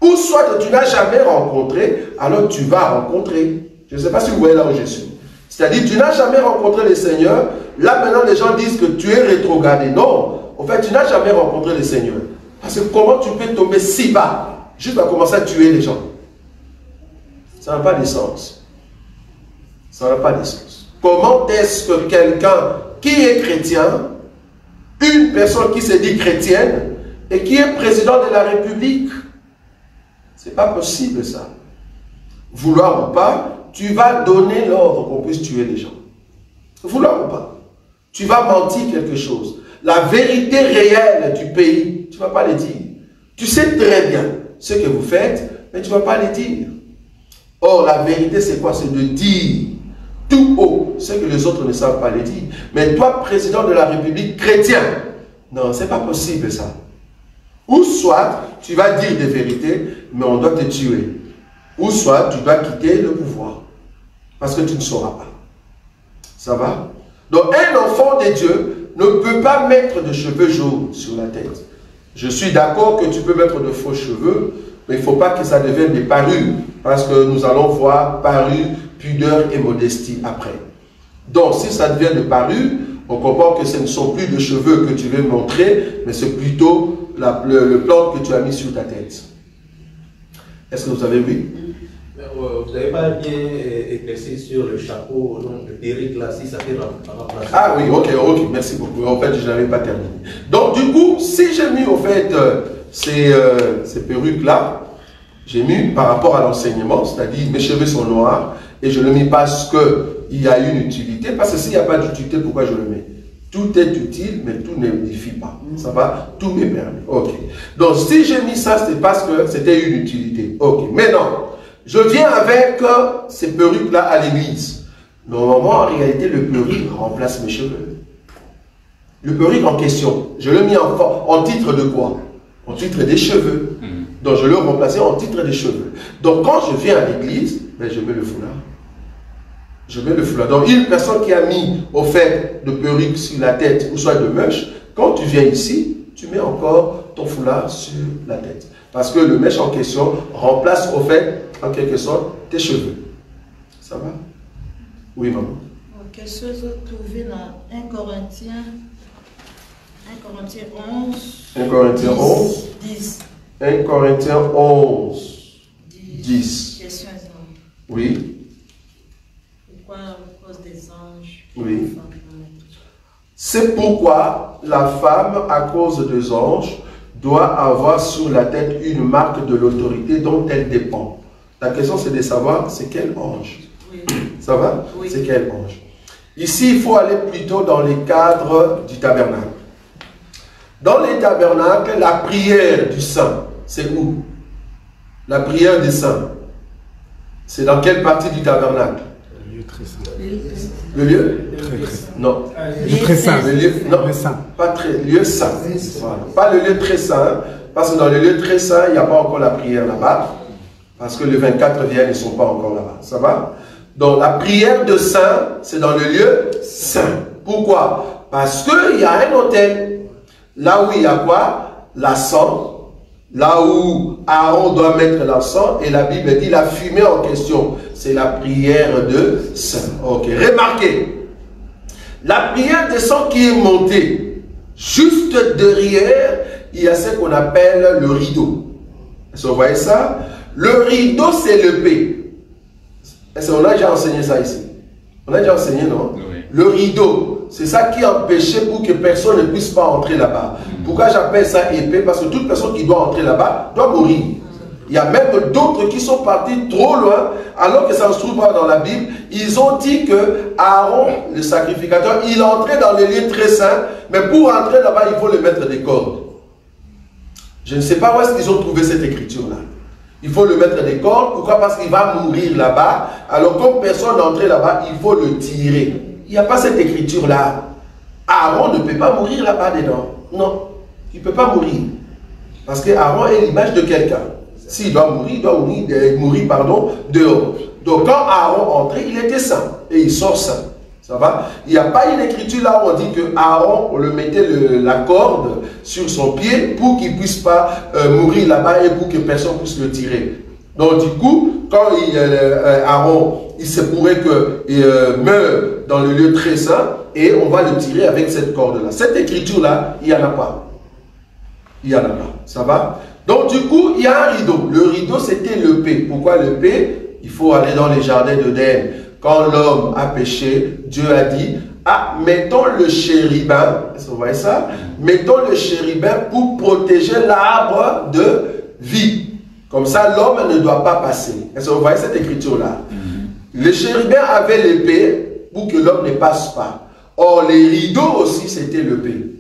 Ou soit tu n'as jamais rencontré, alors tu vas rencontrer. Je ne sais pas si vous voyez là où je suis. C'est-à-dire, tu n'as jamais rencontré le Seigneur. Là, maintenant, les gens disent que tu es rétrogradé. Non, en fait, tu n'as jamais rencontré le Seigneur. Parce que comment tu peux tomber si bas, juste à commencer à tuer les gens? Ça n'a pas de sens. Ça n'a pas de sens. Comment est-ce que quelqu'un qui est chrétien, une personne qui se dit chrétienne, et qui est président de la République, c'est pas possible ça. Vouloir ou pas, tu vas donner l'ordre qu'on puisse tuer les gens. Vouloir ou pas. Tu vas mentir quelque chose. La vérité réelle du pays, tu ne vas pas le dire. Tu sais très bien ce que vous faites, mais tu ne vas pas le dire. Or, la vérité, c'est quoi? C'est de dire tout haut ce que les autres ne savent pas le dire. Mais toi, président de la République chrétien, non, c'est pas possible ça. Ou soit, tu vas dire des vérités, mais on doit te tuer. Ou soit, tu dois quitter le pouvoir. Parce que tu ne sauras pas. Ça va? Donc, un enfant de Dieu ne peut pas mettre de cheveux jaunes sur la tête. Je suis d'accord que tu peux mettre de faux cheveux, mais il ne faut pas que ça devienne des parures. Parce que nous allons voir parure, pudeur et modestie après. Donc, si ça devient des parures, on comprend que ce ne sont plus de cheveux que tu veux montrer, mais c'est plutôt le plan que tu as mis sur ta tête. Est-ce que vous avez vu? vous n'avez pas bien éclairci sur le chapeau, donc le perruque là, si ça fait remplacer. Ah oui, ok, merci beaucoup. En fait, je n'avais pas terminé. Donc, du coup, si j'ai mis, au fait, ces perruques-là, j'ai mis par rapport à l'enseignement, c'est-à-dire mes cheveux sont noirs, et je ne le mets parce qu'il y a une utilité, parce que s'il n'y a pas d'utilité, pourquoi je le mets? Tout est utile, mais tout n'édifie pas. Ça va? Tout me permet. Ok. Donc, si j'ai mis ça, c'est parce que c'était une utilité. Ok. Maintenant, je viens avec ces perruques-là à l'église. Normalement, en réalité, le perruque remplace mes cheveux. Le perruque en question, je l'ai mis en titre de quoi? En titre des cheveux. Donc, je l'ai remplacé en titre des cheveux. Donc, quand je viens à l'église, ben, je mets le foulard. Je mets le foulard. Donc, une personne qui a mis, au fait, de perruque sur la tête, ou soit de mèche, quand tu viens ici, tu mets encore ton foulard sur la tête. Parce que le mèche en question remplace, au fait, en quelque sorte, tes cheveux. Ça va? Oui, maman. Quelque chose trouvé dans 1 Corinthiens 11. 1 Corinthiens 11. 10. 1 Corinthiens 11. 10. Question. Oui. Pourquoi à cause des anges? Oui. C'est pourquoi la femme, à cause des anges, doit avoir sur la tête une marque de l'autorité dont elle dépend. La question, c'est de savoir c'est quel ange. Oui. Ça va? Oui. C'est quel ange? Ici, il faut aller plutôt dans les cadres du tabernacle. Dans les tabernacles, la prière du saint, c'est où? La prière des saints, c'est dans quelle partie du tabernacle? Le lieu très saint. Le lieu? Très saint. Non. Le très saint. Le lieu, non, Le saint. pas très, lieu saint. Voilà. Pas le lieu très saint, parce que dans le lieu très saint, il n'y a pas encore la prière là-bas, parce que les 24 vierges ne sont pas encore là-bas. Ça va? Donc la prière de saint, c'est dans le lieu saint. Pourquoi? Parce qu'il y a un autel. Là où il y a quoi? L'encens. Là où Aaron doit mettre l'encens, et la Bible dit la fumée en question. C'est la prière de saint. Ok, remarquez. La prière de saint qui est montée, juste derrière, il y a ce qu'on appelle le rideau. Est-ce que vous voyez ça? Le rideau, c'est l'épée. Est-ce qu'on a déjà enseigné ça ici? On a déjà enseigné, non? Oui. Le rideau, c'est ça qui empêchait pour que personne ne puisse pas entrer là-bas. Pourquoi j'appelle ça épée? Parce que toute personne qui doit entrer là-bas doit mourir. Il y a même d'autres qui sont partis trop loin, alors que ça ne se trouve pas dans la Bible. Ils ont dit que Aaron, le sacrificateur, il entrait dans les lieux très saints, mais pour entrer là-bas, il faut le mettre des cordes. Je ne sais pas où est-ce qu'ils ont trouvé cette écriture-là. Il faut le mettre des cordes. Pourquoi? Parce qu'il va mourir là-bas. Alors, comme personne n'est entré là-bas, il faut le tirer. Il n'y a pas cette écriture-là. Aaron ne peut pas mourir là-bas dedans. Non, il ne peut pas mourir. Parce que Aaron est l'image de quelqu'un. S'il doit mourir, il doit mourir dehors. Donc, quand Aaron entrait, il était saint. Et il sort saint. Ça va? Il n'y a pas une écriture là où on dit que Aaron, on le mettait la corde sur son pied pour qu'il ne puisse pas mourir là-bas et pour que personne puisse le tirer. Donc du coup, quand Aaron, il se pourrait qu'il meure dans le lieu très saint et on va le tirer avec cette corde-là. Cette écriture-là, il n'y en a pas. Il n'y en a pas. Ça va? Donc du coup, il y a un rideau. Le rideau, c'était l'épée. Pourquoi l'épée? Il faut aller dans les jardins d'Éden. Quand l'homme a péché, Dieu a dit, ah, mettons le chérubin, est-ce que vous voyez ça? Mettons le chérubin pour protéger l'arbre de vie. Comme ça, l'homme ne doit pas passer. Est-ce que vous voyez cette écriture-là? Le chérubin avait l'épée pour que l'homme ne passe pas. Or, les rideaux aussi, c'était l'épée.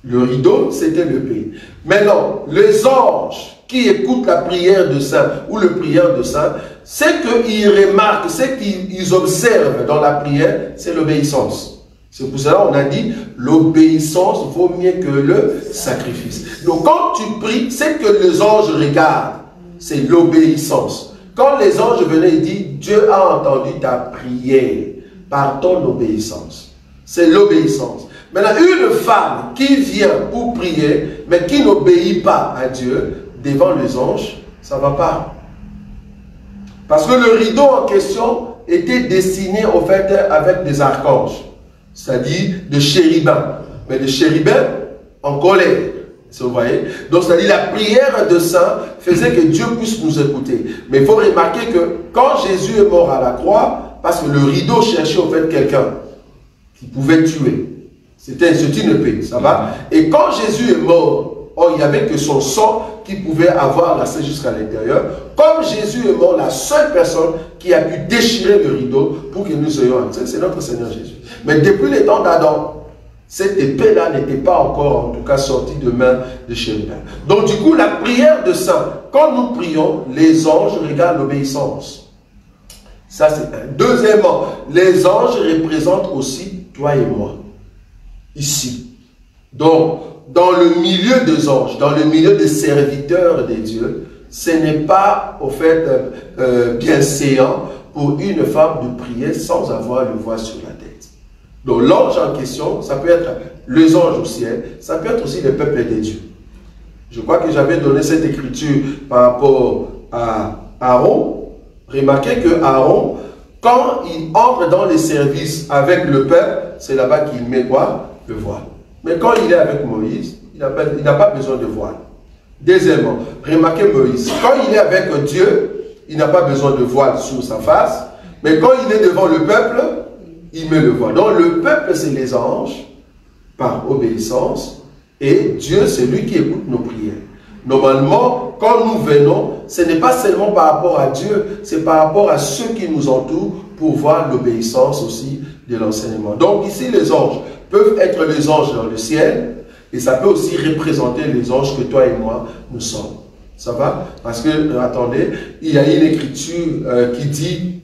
Le rideau, c'était l'épée. Maintenant, les anges qui écoutent la prière de saint ou le prière de saint, c'est qu'ils remarquent, c'est qu'ils observent dans la prière, c'est l'obéissance. C'est pour cela qu'on a dit, l'obéissance vaut mieux que le sacrifice. Donc quand tu pries, c'est que les anges regardent, c'est l'obéissance. Quand les anges venaient, ils disent, Dieu a entendu ta prière par ton obéissance. C'est l'obéissance. Maintenant, une femme qui vient pour prier, mais qui n'obéit pas à Dieu, devant les anges, ça ne va pas. Parce que le rideau en question était dessiné au fait avec des archanges, c'est-à-dire des chérubins. Mais des chérubins en colère. Vous voyez? Donc, c'est-à-dire la prière de saint faisait que Dieu puisse nous écouter. Mais il faut remarquer que quand Jésus est mort à la croix, parce que le rideau cherchait au fait quelqu'un qui pouvait tuer. C'était une épée, ça va? Et quand Jésus est mort, il n'y avait que son sang qui pouvait avoir l'accès jusqu'à l'intérieur. Comme Jésus est mort, la seule personne qui a pu déchirer le rideau pour que nous ayons accès, c'est notre Seigneur Jésus. Mais depuis les temps d'Adam, cette épée-là n'était pas encore, en tout cas, sortie de main de chérubin. Donc, du coup, la prière de saint, quand nous prions, les anges regardent l'obéissance. Ça, c'est un. Deuxièmement, les anges représentent aussi toi et moi. Ici. Donc, dans le milieu des anges, dans le milieu des serviteurs des dieux, ce n'est pas, au fait, bienséant pour une femme de prier sans avoir le voile sur la tête. Donc l'ange en question, ça peut être les anges au ciel, ça peut être aussi le peuple des dieux. Je crois que j'avais donné cette écriture par rapport à Aaron. Remarquez que Aaron, quand il entre dans les services avec le peuple, c'est là-bas qu'il met quoi? Le voile. Mais quand il est avec Moïse, il n'a pas besoin de voile. Deuxièmement, remarquez Moïse, quand il est avec Dieu, il n'a pas besoin de voile sur sa face, mais quand il est devant le peuple, il met le voile. Donc le peuple, c'est les anges, par obéissance, et Dieu, c'est lui qui écoute nos prières. Normalement, quand nous venons, ce n'est pas seulement par rapport à Dieu, c'est par rapport à ceux qui nous entourent pour voir l'obéissance aussi de l'enseignement. Donc ici, les anges peuvent être les anges dans le ciel, et ça peut aussi représenter les anges que toi et moi, nous sommes. Ça va? Parce que, attendez, il y a une écriture qui dit,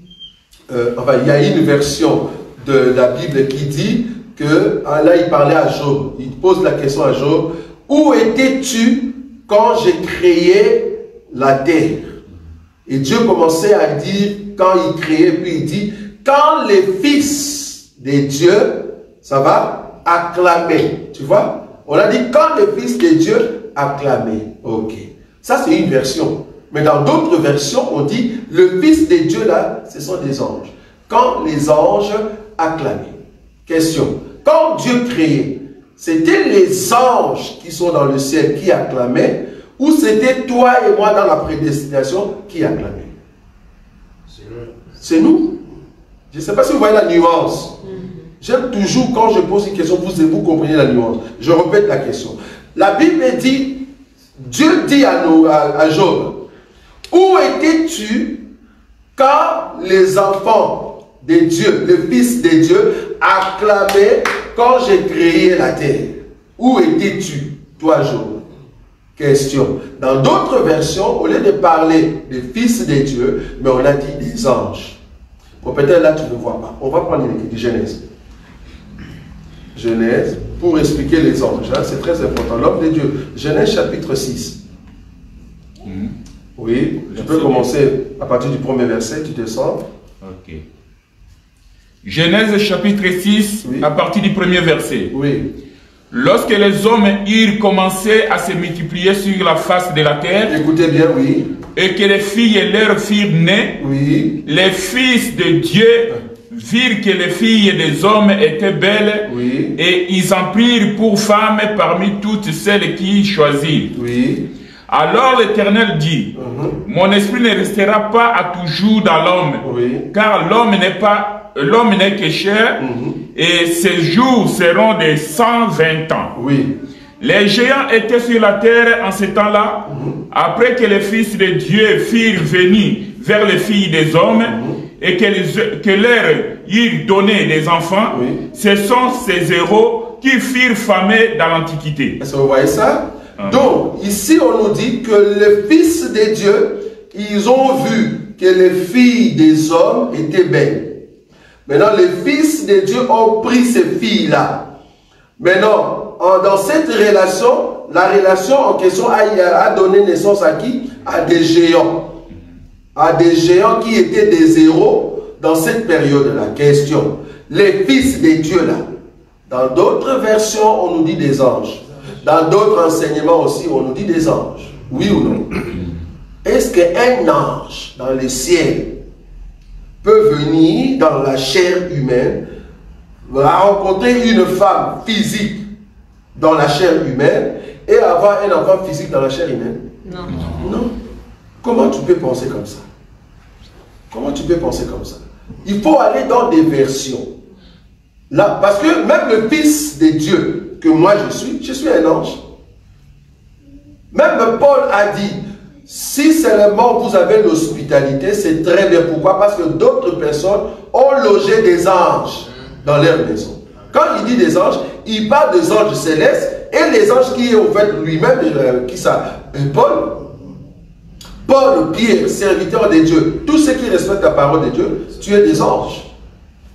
enfin, il y a une version de la Bible qui dit que, là, il parlait à Job, il pose la question à Job, où étais-tu quand j'ai créé la terre? Et Dieu commençait à dire, quand il créait, puis il dit, quand les fils des dieux, ça va, acclamaient, tu vois? On a dit, quand les fils des dieux acclamaient. Ok. Ça, c'est une version. Mais dans d'autres versions, on dit, le fils des dieux, là, ce sont des anges. Quand les anges acclamaient. Question. Quand Dieu créait, c'était les anges qui sont dans le ciel qui acclamaient, ou c'était toi et moi dans la prédestination qui acclamaient? C'est nous. Je ne sais pas si vous voyez la nuance. J'aime toujours, quand je pose une question, vous comprenez la nuance. Je répète la question. La Bible dit, Dieu dit à Job, où étais-tu quand les enfants des dieux, les fils des dieux, acclamaient quand j'ai créé la terre? Où étais-tu, toi, Job? Question. Dans d'autres versions, au lieu de parler des fils des dieux, mais on a dit des anges. Bon, peut-être là, tu ne vois pas. On va prendre une écriture, Genèse. Genèse, pour expliquer les anges, hein, c'est très important. L'homme de Dieu, Genèse chapitre 6. Oui, tu peux commencer à partir du premier verset, tu descends. Ok. Genèse chapitre 6, oui. À partir du premier verset. Oui. Lorsque les hommes eurent commencé à se multiplier sur la face de la terre, écoutez bien, oui, et que les filles et leurs filles nées, oui, les fils de Dieu virent que les filles des hommes étaient belles, oui, et ils en prirent pour femmes parmi toutes celles qu'ils choisirent. Oui. Alors l'Éternel dit, mon esprit ne restera pas à toujours dans l'homme, oui, car l'homme n'est que chair, et ses jours seront de 120 ans. Oui. Les géants étaient sur la terre en ce temps-là, après que les fils de Dieu firent venir vers les filles des hommes, et que leur eurent donné des enfants. Oui. Ce sont ces héros qui firent famer dans l'Antiquité. Est-ce que vous voyez ça? Donc, ici, on nous dit que les fils de Dieu, ils ont vu que les filles des hommes étaient belles. Maintenant, les fils de Dieu ont pris ces filles-là. Maintenant, dans cette relation, la relation en question a donné naissance à qui? À des géants. À des géants qui étaient des héros dans cette période-là. Question. Les fils de Dieu, là. Dans d'autres versions, on nous dit des anges. Dans d'autres enseignements aussi, on nous dit des anges. Oui ou non? Est-ce qu'un ange dans le ciel peut venir dans la chair humaine, rencontrer une femme physique dans la chair humaine et avoir un enfant physique dans la chair humaine? Non. Non. Comment tu peux penser comme ça? Comment tu peux penser comme ça? Il faut aller dans des versions. Là, parce que même le Fils de Dieu que moi je suis un ange. Même Paul a dit, si seulement vous avez l'hospitalité, c'est très bien. Pourquoi? Parce que d'autres personnes ont logé des anges dans leur maison. Quand il dit des anges, il parle des anges célestes et les anges qui est au fait lui-même, qui ça? Paul, Pierre, serviteur de Dieu, tous ceux qui respectent la parole de Dieu, tu es des anges.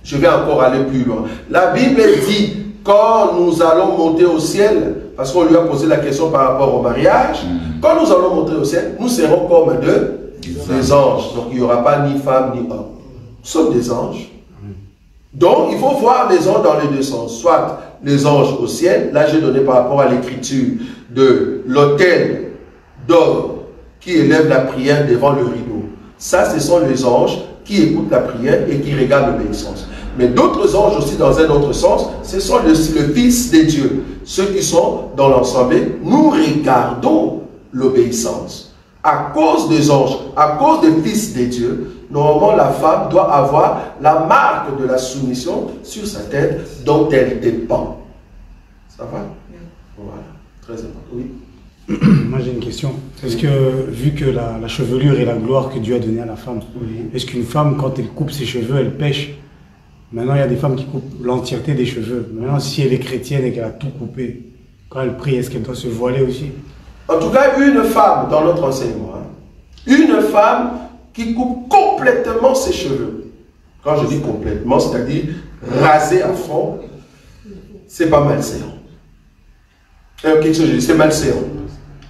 Je vais encore aller plus loin. La Bible dit, quand nous allons monter au ciel, parce qu'on lui a posé la question par rapport au mariage, quand nous allons monter au ciel, nous serons comme des anges. Donc il n'y aura pas ni femme ni homme. Nous sommes des anges. Donc il faut voir les anges dans les deux sens. Soit les anges au ciel, là j'ai donné par rapport à l'écriture de l'autel d'or qui élève la prière devant le rideau. Ça, ce sont les anges qui écoutent la prière et qui regardent l'obéissance. Mais d'autres anges aussi, dans un autre sens, ce sont le Fils de Dieu. Ceux qui sont dans l'ensemble, nous regardons l'obéissance. À cause des anges, à cause des Fils de Dieu, normalement la femme doit avoir la marque de la soumission sur sa tête dont elle dépend. Ça va? Voilà. Très important. Oui. Moi j'ai une question. Est-ce que, vu que la chevelure est la gloire que Dieu a donnée à la femme, est-ce qu'une femme, quand elle coupe ses cheveux, elle pêche? Maintenant, il y a des femmes qui coupent l'entièreté des cheveux. Maintenant, si elle est chrétienne et qu'elle a tout coupé, quand elle prie, est-ce qu'elle doit se voiler aussi? En tout cas, une femme, dans notre enseignement, une femme qui coupe complètement ses cheveux. Quand je dis complètement, c'est-à-dire raser à fond, c'est pas malséant. Quelque chose, je dis, c'est malséant.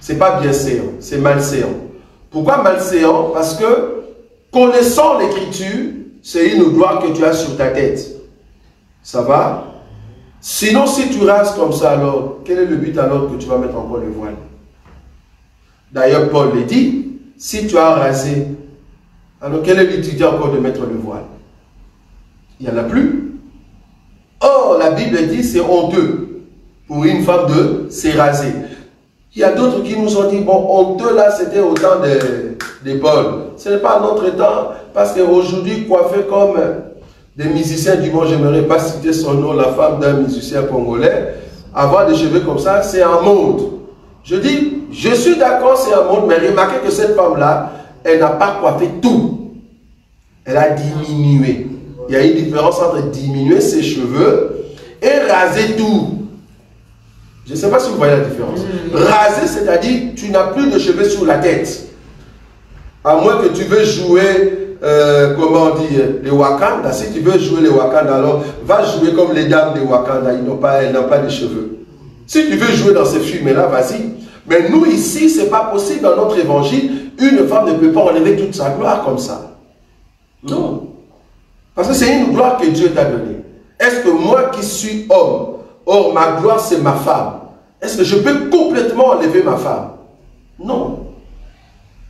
C'est pas bien séant, c'est malséant. Pourquoi malséant? Parce que, connaissant l'écriture, c'est une gloire que tu as sur ta tête. Ça va? Sinon, si tu rases comme ça, alors, quel est le but alors que tu vas mettre encore le voile? D'ailleurs, Paul le dit, si tu as rasé, alors quelle est l'utilité encore de mettre le voile? Il n'y en a plus. Or, la Bible dit, c'est honteux pour une femme de se raser. Il y a d'autres qui nous ont dit, bon, honteux là, c'était au temps de Paul. Ce n'est pas notre temps, parce qu'aujourd'hui, coiffé comme des musiciens du monde, j'aimerais pas citer son nom, la femme d'un musicien congolais, avoir des cheveux comme ça, c'est un mode. Je dis, je suis d'accord, c'est un mode, mais remarquez que cette femme-là, elle n'a pas coiffé tout. Elle a diminué. Il y a une différence entre diminuer ses cheveux et raser tout. Je ne sais pas si vous voyez la différence. Raser, c'est-à-dire, tu n'as plus de cheveux sur la tête. À moins que tu veux jouer, comment on dit, les Wakanda. Si tu veux jouer les Wakanda, alors va jouer comme les dames des Wakanda. Elles n'ont pas de cheveux. Si tu veux jouer dans ces films-là, vas-y. Mais nous, ici, ce n'est pas possible dans notre évangile. Une femme ne peut pas enlever toute sa gloire comme ça. Non. Parce que c'est une gloire que Dieu t'a donnée. Est-ce que moi qui suis homme, or ma gloire c'est ma femme, est-ce que je peux complètement enlever ma femme? Non.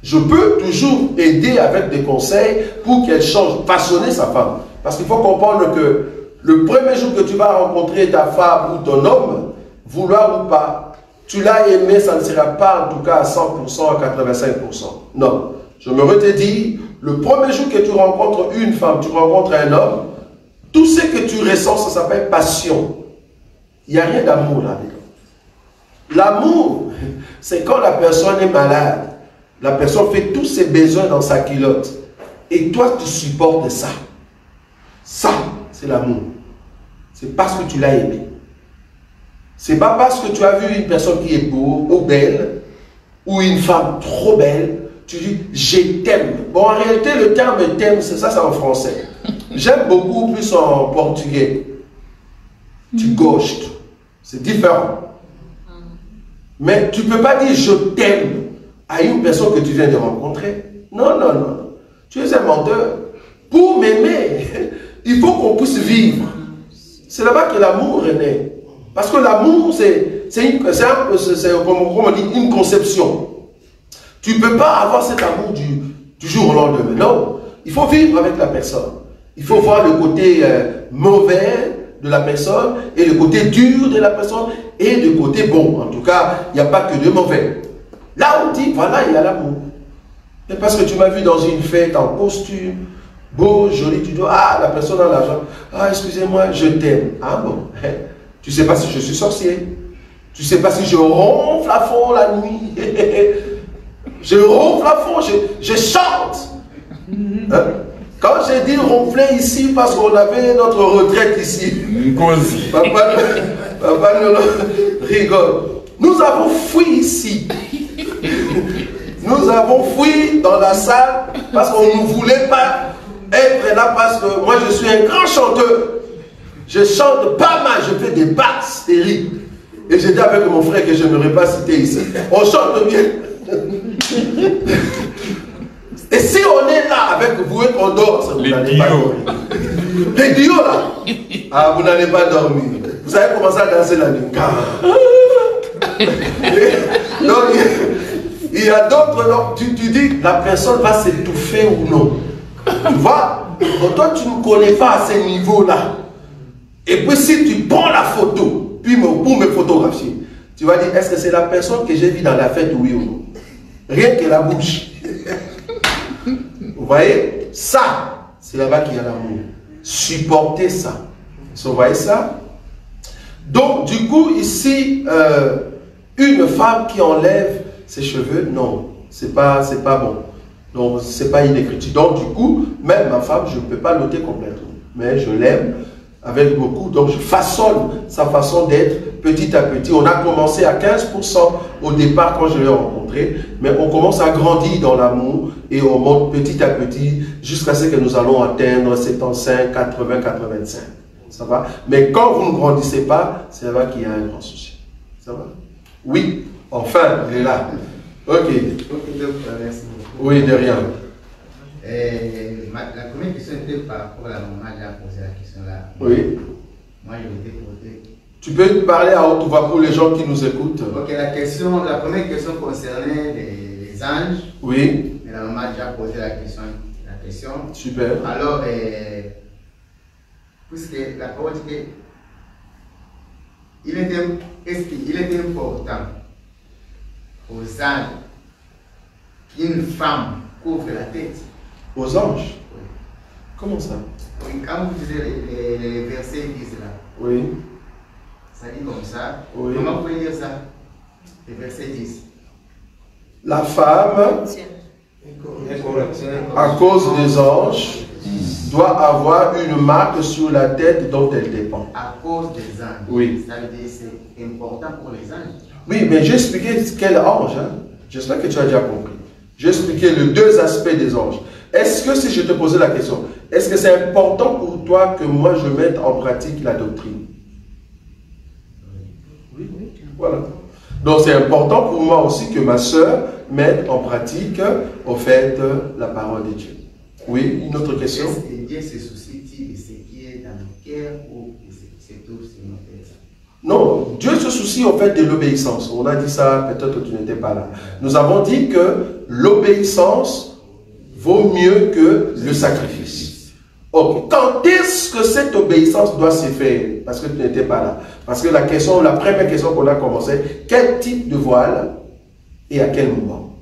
Je peux toujours aider avec des conseils pour qu'elle change, façonner sa femme. Parce qu'il faut comprendre que le premier jour que tu vas rencontrer ta femme ou ton homme, vouloir ou pas, tu l'as aimé, ça ne sera pas en tout cas à 100%, à 85%. Non. Je me te dire, le premier jour que tu rencontres une femme, tu rencontres un homme, tout ce que tu ressens, ça s'appelle passion. Il n'y a rien d'amour là-dedans. L'amour, c'est quand la personne est malade, la personne fait tous ses besoins dans sa culotte, et toi tu supportes ça. Ça, c'est l'amour. C'est parce que tu l'as aimé. C'est pas parce que tu as vu une personne qui est beau ou belle, ou une femme trop belle, tu dis « je t'aime ». Bon, en réalité, le terme « t'aime », c'est ça, c'est en français. J'aime beaucoup plus en portugais. Tu gostes. C'est différent. Mais tu ne peux pas dire « je t'aime » à une personne que tu viens de rencontrer. Non, non, non. Tu es un menteur. Pour m'aimer, il faut qu'on puisse vivre. C'est là-bas que l'amour est né. Parce que l'amour, c'est une conception. Tu ne peux pas avoir cet amour du jour au lendemain. Non, il faut vivre avec la personne. Il faut voir le côté mauvais de la personne, et le côté dur de la personne, et le côté bon. En tout cas, il n'y a pas que de mauvais. Là, on dit, voilà, il y a l'amour. Mais parce que tu m'as vu dans une fête en costume, beau, joli, tu dis, ah, la personne a l'argent. Ah, excusez-moi, je t'aime. Ah bon, tu ne sais pas si je suis sorcier. Tu ne sais pas si je ronfle à fond la nuit. Je ronfle à fond, je chante. Hein? Quand j'ai dit ronfler ici, parce qu'on avait notre retraite ici. Papa nous rigole. Nous avons fui ici. Nous avons fui dans la salle parce qu'on ne voulait pas être là parce que moi je suis un grand chanteur. Je chante pas mal, je fais des basses terribles. Et j'ai dit avec mon frère que je n'aurais pas cité ici. On chante bien. Et si on est là avec vous et qu'on dort, vous n'allez pas dormir. Les duos là, ah, vous n'allez pas dormir. Vous savez commencer à danser la nuit. Donc, il y a d'autres, tu dis la personne va s'étouffer ou non. Tu vois, toi tu ne connais pas à ce niveau-là. Et puis si tu prends la photo, puis pour me photographier, tu vas dire, est-ce que c'est la personne que j'ai vue dans la fête, oui ou non? Rien que la bouche. Vous voyez, ça, c'est là-bas qu'il y a l'amour. Supporter ça. Vous voyez ça? Donc, du coup, ici, une femme qui enlève ses cheveux, non, c'est pas bon. Donc, c'est pas une écriture. Donc, du coup, même ma femme, je ne peux pas l'ôter complètement. Mais je l'aime avec beaucoup. Donc, je façonne sa façon d'être petit à petit. On a commencé à 15% au départ quand je l'ai rencontré. Mais on commence à grandir dans l'amour et on monte petit à petit jusqu'à ce que nous allons atteindre 75, 80, 85. Ça va? Mais quand vous ne grandissez pas, c'est là qu'il y a un grand souci. Ça va? Oui, enfin, il est là. Ok. Oui, de rien. La première question était par rapport à la maman qui a posé la question là. Oui. Moi, je m'étais posé. Tu peux parler à haute voix pour les gens qui nous écoutent. Ok, la première question concernait les anges. Oui. Mais la maman a déjà posé la question. Super. Alors, puisque la parole dit qu'il était important aux anges qu'une femme couvre la tête. Aux anges? Oui. Comment ça? Oui, quand vous lisez les versets disent là. Oui. Ça dit comme ça. Oui. Comment vous pouvez lire ça? Les versets 10. La femme, à cause des anges, doit avoir une marque sur la tête dont elle dépend. À cause des anges. Oui. Ça veut dire que c'est important pour les anges. Oui, mais j'ai expliqué quel ange. Hein? J'espère que tu as déjà compris. J'ai expliqué les deux aspects des anges. Est-ce que si je te posais la question, est-ce que c'est important pour toi que moi je mette en pratique la doctrine? Oui. Voilà. Donc c'est important pour moi aussi que ma soeur mette en pratique, au fait, la parole de Dieu. Oui, une autre question? Est-ce que Dieu se soucie-t-il de ce qui est dans le cœur ou de ce qui se trouve sur nos têtes? Non, Dieu se soucie au fait de l'obéissance. On a dit ça, peut-être que tu n'étais pas là. Nous avons dit que l'obéissance vaut mieux que le sacrifice. Ok. Quand est-ce que cette obéissance doit se faire? Parce que tu n'étais pas là. Parce que la première question qu'on a commencé, quel type de voile et à quel moment?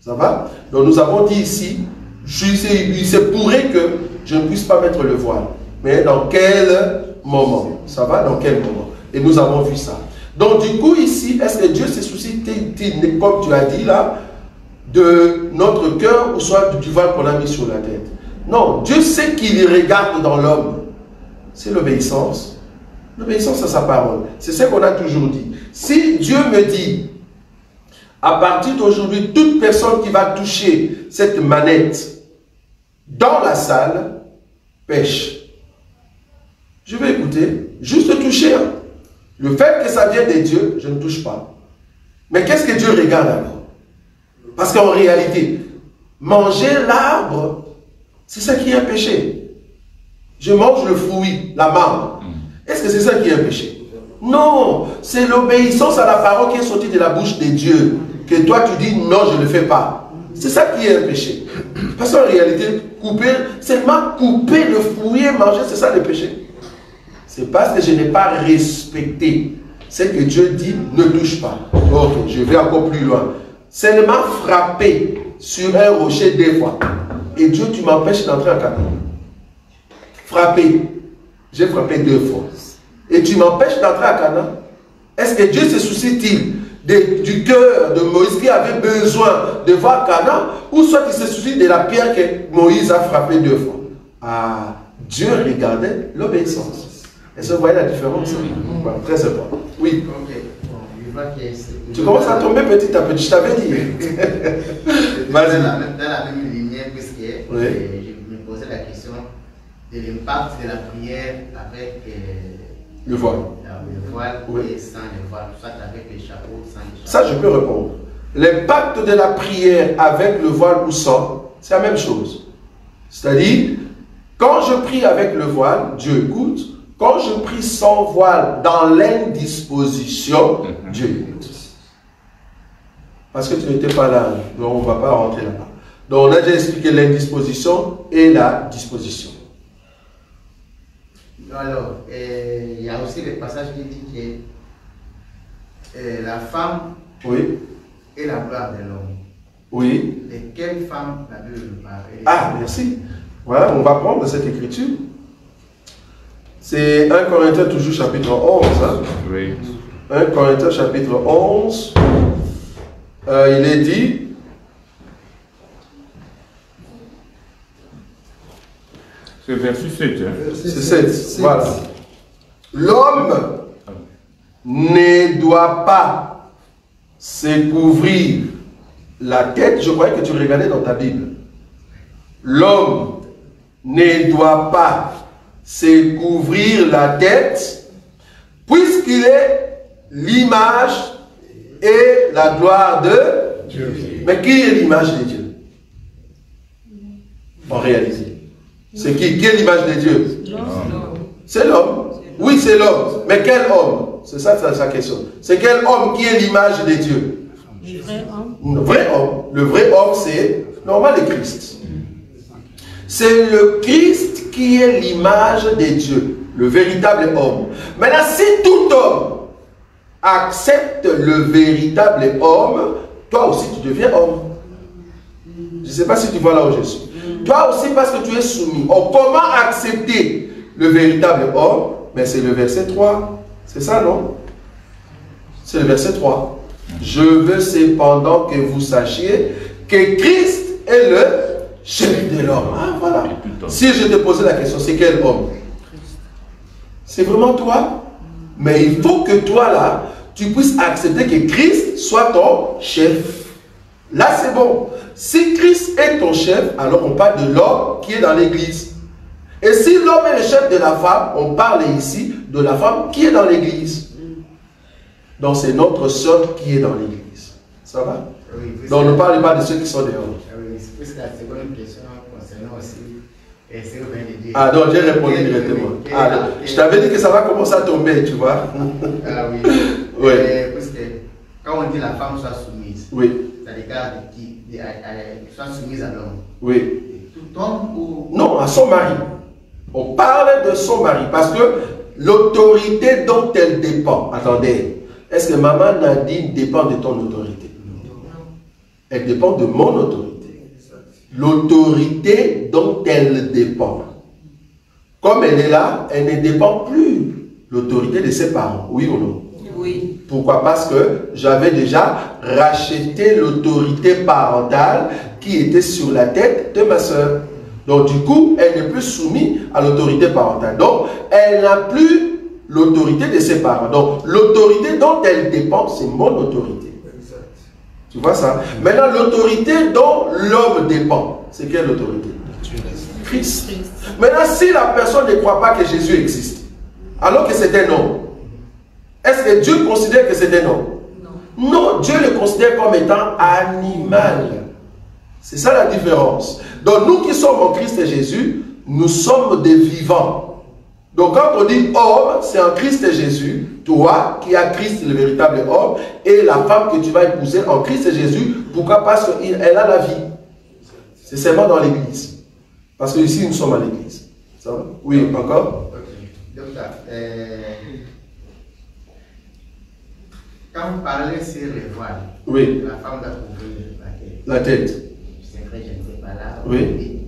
Ça va? Donc nous avons dit ici, il se pourrait que je ne puisse pas mettre le voile. Mais dans quel moment? Ça va? Dans quel moment? Et nous avons vu ça. Donc du coup ici, est-ce que Dieu se soucie, comme tu as dit là, de notre cœur ou soit du voile qu'on a mis sur la tête? Non, Dieu sait qu'il regarde dans l'homme. C'est l'obéissance. L'obéissance à sa parole. C'est ce qu'on a toujours dit. Si Dieu me dit, à partir d'aujourd'hui, toute personne qui va toucher cette manette dans la salle, pêche. Je vais écouter, juste toucher. Le fait que ça vienne de Dieu, je ne touche pas. Mais qu'est-ce que Dieu regarde alors? Parce qu'en réalité, manger l'arbre, c'est ça qui est un péché. Je mange le fruit, la marbre. Est-ce que c'est ça qui est un péché? Non, c'est l'obéissance à la parole qui est sortie de la bouche de Dieu. Que toi tu dis non, je ne le fais pas. C'est ça qui est un péché. Parce qu'en réalité, seulement couper le fruit et manger, c'est ça le péché. C'est parce que je n'ai pas respecté ce que Dieu dit, ne touche pas. Ok, je vais encore plus loin. Seulement frapper sur un rocher 2 fois. Et Dieu, tu m'empêches d'entrer en Canaan. Frapper. J'ai frappé 2 fois. Et tu m'empêches d'entrer à Canaan. Est-ce que Dieu se soucie-t-il du cœur de Moïse qui avait besoin de voir Canaan, ou soit il se soucie de la pierre que Moïse a frappé 2 fois? Ah, Dieu regardait l'obéissance. Est-ce que vous voyez la différence? Voilà, très important. Oui. Ok. Bon, je vois que tu commences à tomber petit à petit, je t'avais dit. Vas-y. Dans la même lignée, puisque je me posais la question de l'impact de la prière avec le voile. Le voile et sans le voile, soit avec les chapeaux, sans les chapeaux. Ça, je peux répondre. L'impact de la prière avec le voile ou sans, c'est la même chose. C'est-à-dire, quand je prie avec le voile, Dieu écoute. Quand je prie sans voile, dans l'indisposition, Dieu écoute. Parce que tu n'étais pas là, donc on ne va pas rentrer là-bas. Donc on a déjà expliqué l'indisposition et la disposition. Alors, il y a aussi le passage qui dit que la femme est la gloire de l'homme. Oui. De quelle femme la Bible parle? Ah, merci. Voilà, on va prendre cette écriture. C'est 1 Corinthiens toujours chapitre 11. Hein? Oui. 1 Corinthiens chapitre 11. Il est dit... C'est verset 7. Hein? C'est 7. Voilà. L'homme ne doit pas se couvrir la tête. Je croyais que tu regardais dans ta Bible. L'homme ne doit pas se couvrir la tête, puisqu'il est l'image et la gloire de Dieu. Mais qui est l'image de Dieu? En réalité, c'est qui est l'image de Dieu? C'est l'homme. Oui, c'est l'homme. Mais quel homme? C'est ça sa question. C'est quel homme qui est l'image de Dieu? Le vrai homme. Le vrai homme. Le vrai homme, c'est normal le Christ. C'est le Christ qui est l'image de Dieu, le véritable homme. Maintenant, si tout homme accepte le véritable homme, toi aussi tu deviens homme. Je ne sais pas si tu vois là où je suis. Toi aussi, parce que tu es soumis. Oh, comment accepter le véritable homme? Mais c'est le verset 3. C'est ça, non? C'est le verset 3. Je veux cependant que vous sachiez que Christ est le chef de l'homme. Ah, voilà. Si je te posais la question, c'est quel homme? C'est vraiment toi? Mais il faut que toi, là, tu puisses accepter que Christ soit ton chef. Là, c'est bon. Si Christ est ton chef, alors on parle de l'homme qui est dans l'église. Et si l'homme est le chef de la femme, on parle ici de la femme qui est dans l'église. Donc c'est notre sœur qui est dans l'église. Ça va? Oui, donc on ne parle pas de ceux qui sont dehors. Oui, c'est la seconde question concernant aussi. Ah donc j'ai répondu directement. Ah, je t'avais dit que ça va commencer à tomber, tu vois. Ah oui. Oui. Parce que quand on dit la femme soit soumise, ça regarde qui soit soumise à l'homme. Oui. Tout homme ou... Non, à son mari. On parle de son mari parce que l'autorité dont elle dépend. Attendez, est-ce que maman Nadine dépend de ton autorité? Non. Elle dépend de mon autorité. L'autorité dont elle dépend. Comme elle est là, elle ne dépend plus de l'autorité de ses parents. Oui ou non? Oui. Pourquoi? Parce que j'avais déjà racheté l'autorité parentale qui était sur la tête de ma soeur. Donc du coup, elle n'est plus soumise à l'autorité parentale. Donc, elle n'a plus l'autorité de ses parents. Donc, l'autorité dont elle dépend, c'est mon autorité. Tu vois ça? Maintenant, l'autorité dont l'homme dépend, c'est quelle autorité? Christ. Maintenant, si la personne ne croit pas que Jésus existe, alors que c'est un homme, est-ce que Dieu considère que c'est un homme? Non. Non, Dieu le considère comme étant animal. C'est ça la différence. Donc, nous qui sommes en Christ et Jésus, nous sommes des vivants. Donc, quand on dit homme, c'est en Christ et Jésus. Toi qui as Christ, le véritable homme, et la femme que tu vas épouser en Christ et Jésus. Pourquoi? Parce qu'elle a la vie. C'est seulement dans l'église. Parce que ici, nous sommes à l'église. Ça va? Oui, encore? Donc, ça. Quand vous parlez sur les voiles, oui. La femme doit couvrir la tête. C'est vrai, je ne sais pas là. Oui.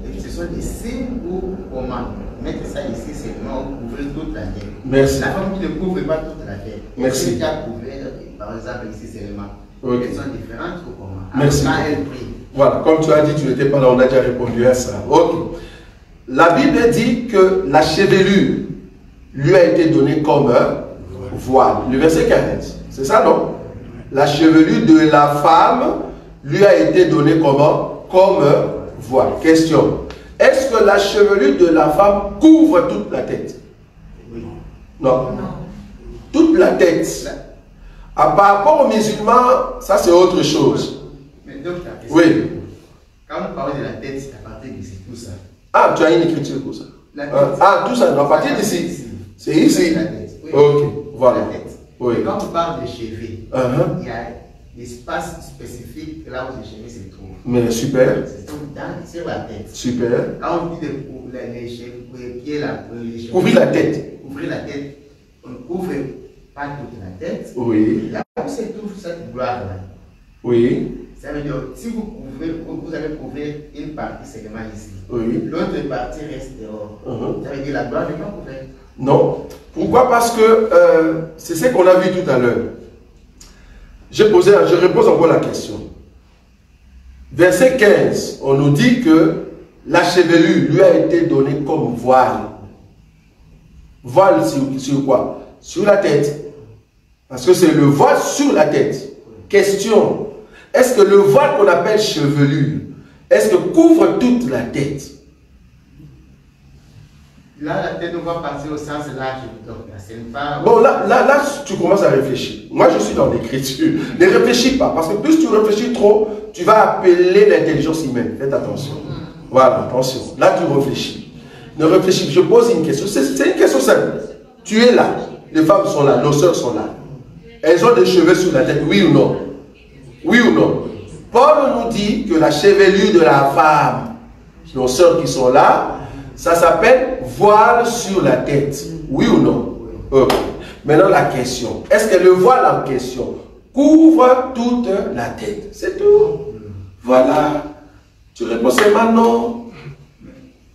Et ce sont des signes ou comment mettre ça ici, c'est comment couvrir toute la tête. Merci. La femme qui ne couvre pas toute la tête. Merci. Elle a couvert, par exemple, ici c'est les mains. Okay. Elles sont différentes ou comment? Merci. Quand elle prie. Voilà, comme tu as dit, tu n'étais pas là, on a déjà répondu à ça. Ok. La Bible dit que la chevelure lui a été donnée comme un voile. Le verset 15. C'est ça, non? La chevelure de la femme lui a été donnée comment? Comme un voile. Question. Est-ce que la chevelure de la femme couvre toute la tête? Oui. Non. Toute la tête. Par rapport aux musulmans, ça c'est autre chose. Mais donc, oui. Quand vous parlez de la tête, c'est à partir d'ici, tout ça. Ah, tu as une écriture pour ça. Tout ça, à partir d'ici. C'est ici. Oui. Ok, voilà. La tête. Oui. Et quand on parle de cheveux, il y a l'espace spécifique là où les cheveux se trouvent. Mais super. C'est sur la tête. Super. Quand on dit les cheveux, couvrir la tête. Couvrir la tête, on ne couvre pas toute la tête. Oui. Là où se trouve cette gloire-là. Oui. Ça veut dire, si vous couvrez, vous allez couvrir une partie seulement ici. Oui. L'autre partie reste dehors. Ça veut dire la gloire n'est pas couverte. Non. Pourquoi? Parce que c'est ce qu'on a vu tout à l'heure. Je repose encore la question. Verset 15, on nous dit que la chevelure lui a été donnée comme voile. Voile sur quoi? Sur la tête. Parce que c'est le voile sur la tête. Question. Est-ce que le voile qu'on appelle chevelure, est-ce que couvre toute la tête? Là, la tête, on va passer au sens large. Bon, là, tu commences à réfléchir. Moi, je suis dans l'écriture. Ne réfléchis pas, parce que plus tu réfléchis trop, tu vas appeler l'intelligence humaine. Faites attention. Voilà, attention. Là, tu réfléchis. Ne réfléchis pas. Je pose une question. C'est une question simple. Tu es là. Les femmes sont là. Nos soeurs sont là. Elles ont des cheveux sur la tête, oui ou non? Oui ou non? Paul nous dit que la chevelure de la femme, nos soeurs qui sont là, ça s'appelle voile sur la tête. Oui ou non? Okay. Maintenant la question. Est-ce que le voile en question couvre toute la tête? C'est tout. Voilà. Tu réponds c'est non.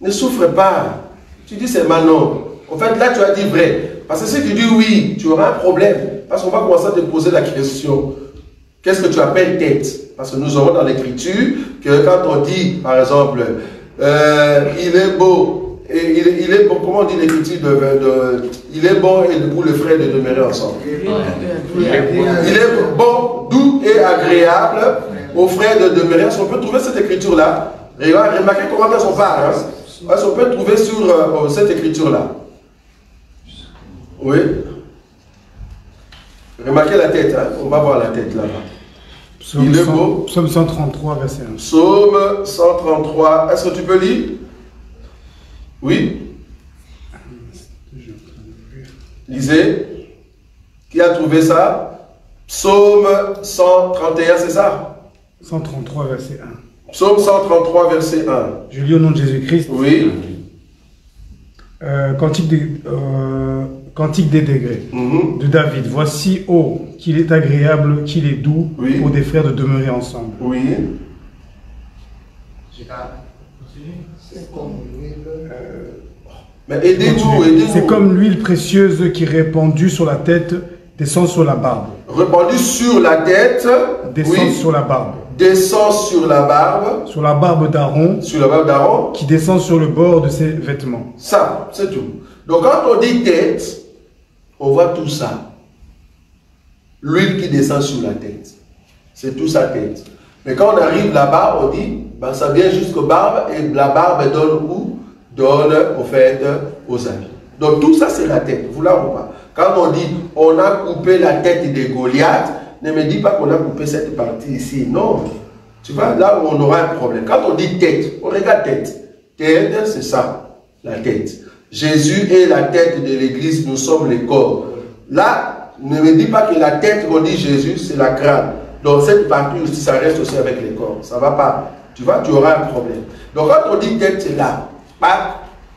Ne souffre pas. Tu dis c'est non. En fait là tu as dit vrai. Parce que si tu dis oui, tu auras un problème. Parce qu'on va commencer à te poser la question. Qu'est-ce que tu appelles tête? Parce que nous aurons dans l'écriture que quand on dit par exemple il est beau, et il est bon, comment on dit l'écriture il est bon et pour le frère de demeurer ensemble. Il est bon, doux et agréable aux frères de demeurer ensemble. On peut trouver cette écriture-là. Remarquez comment elles sont pas. Hein? On peut trouver sur cette écriture-là. Oui. Remarquez la tête. Hein? On va voir la tête là-bas. Il est beau. Psaume 133, verset 1. Psaume 133. Est-ce que tu peux lire? Oui. Lisez. Qui a trouvé ça? Psaume 131, c'est ça? 133, verset 1. Psaume 133, verset 1. Je lis au nom de Jésus-Christ. Oui. Cantique des degrés de David. Voici, oh, qu'il est agréable, qu'il est doux pour des frères de demeurer ensemble. Oui. Mais aidez-nous, aidez-nous. C'est comme l'huile précieuse qui est répandue sur la tête, descend sur la barbe. Répandue sur la tête, descend sur la barbe. Descend sur la barbe. Sur la barbe d'Aaron. Sur la barbe d'Aaron. Qui descend sur le bord de ses vêtements. Ça, c'est tout. Donc quand on dit tête, on voit tout ça. L'huile qui descend sur la tête. C'est tout sa tête. Mais quand on arrive là-bas, on dit, ben, ça vient jusqu'aux barbes et la barbe donne où? Donne au fait aux habits. Donc tout ça c'est la tête. Vous l'avez ou pas? Quand on dit, on a coupé la tête de Goliath, ne me dis pas qu'on a coupé cette partie ici. Non. Tu vois, là où on aura un problème. Quand on dit tête, on regarde tête. Tête, c'est ça, la tête. Jésus est la tête de l'église, nous sommes les corps. Là, ne me dis pas que la tête qu'on dit Jésus, c'est la crâne. Donc cette partie aussi, ça reste aussi avec les corps. Ça ne va pas. Tu vois, tu auras un problème. Donc quand on dit tête, c'est là.